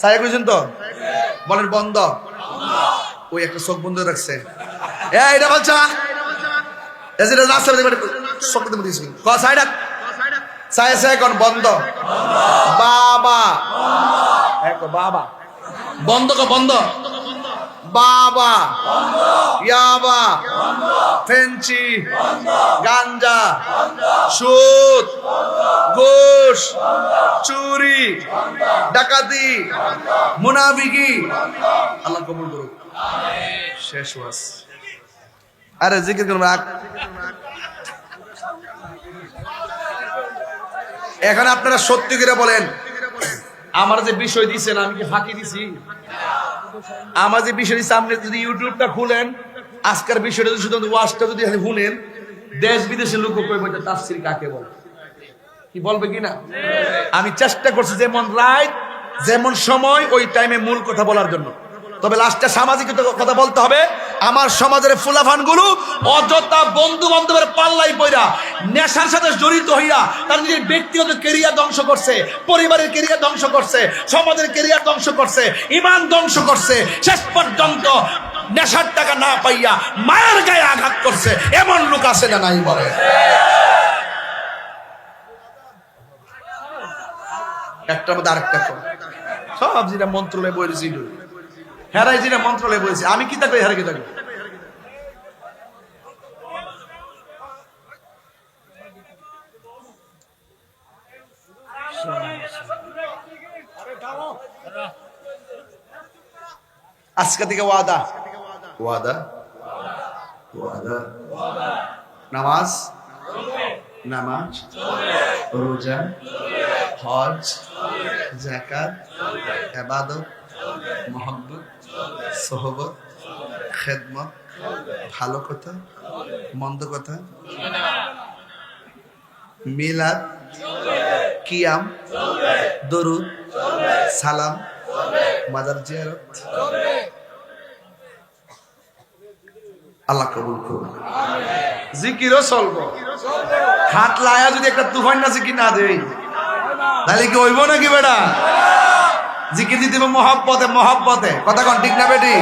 সায়া কইছেন তো, বলেন বন্ধ। ওই একটা চোখ বন্ধ রাখছে, এটা বলছা বন্ধ। বাবা বাবা বন্ধ বন্ধ, বাবা ইয়াবা ফেন্সি গাঞ্জা সুদ ঘুষ চুরি ডাকাতি মুনাফিকি আল্লাহ কবুল করুক। শেষ ওয়াজ। আরে জিকির করুন। এখন আপনারা সত্যি করে বলেন, আমার যে বিষয় দিচ্ছেন আমি কি ফাঁকি দিছি? আমার যে বিষয় দিচ্ছে, আপনি যদি ইউটিউবটা খুলেন আজকের বিষয়টা যদি শুধু ওয়াজটা যদি শুনেন, দেশ বিদেশের লোক কইবে তাফসীর কাকে বলে, কি বলবে কিনা? আমি চেষ্টা করছি যেমন রাইট যেমন সময় ওই টাইমে মূল কথা বলার জন্য। তবে লাস্টে সামাজিক কথা বলতে হবে। আমার সমাজের ফুলাফান গুলো অযথা বন্ধু বান্ধবের পাল্লাই পয়রা নেশার সাথে জড়িত হইয়া তার নিজের ব্যক্তিগত ক্যারিয়ার ধ্বংস করছে, পরিবারের ক্যারিয়ার ধ্বংস করছে, সমাজের ক্যারিয়ার ধ্বংস করছে, ঈমান ধ্বংস করছে, শেষ পর্যন্ত নেশার টাকা না পাইয়া মায়ের গায়ে আঘাত করছে। এমন লোক আছে না নাই বলে? একটার মধ্যে আরেকটা সব যেটা মন্ত্রণালয়ে বলেছিল, হেরাই যেটা মন্ত্রণালয়ে বলেছে, আমি কি থাকবে হেরা কি থাকবে? আজকে থেকে ওয়াদা ওয়াদা ওয়াদা, নামাজ নামাজ রোজা হজ যাকাত ইবাদত মোহাব্বত সোহবত খেদমত, ভালো কথা মন্দ কথা, মিলাদ কিয়াম দরুদ সালাম, মাজার জিয়ারত, আল্লাহ কবুল করুন। জিকিরও চলবো, হাত লায়া যদি একটা তুফান না জিকির না দেই তাহলে কি হইব নাকি বেটা? জিকির দিতে মহব্বতে মহব্বতে, কথা কোন ঠিক না বেটি?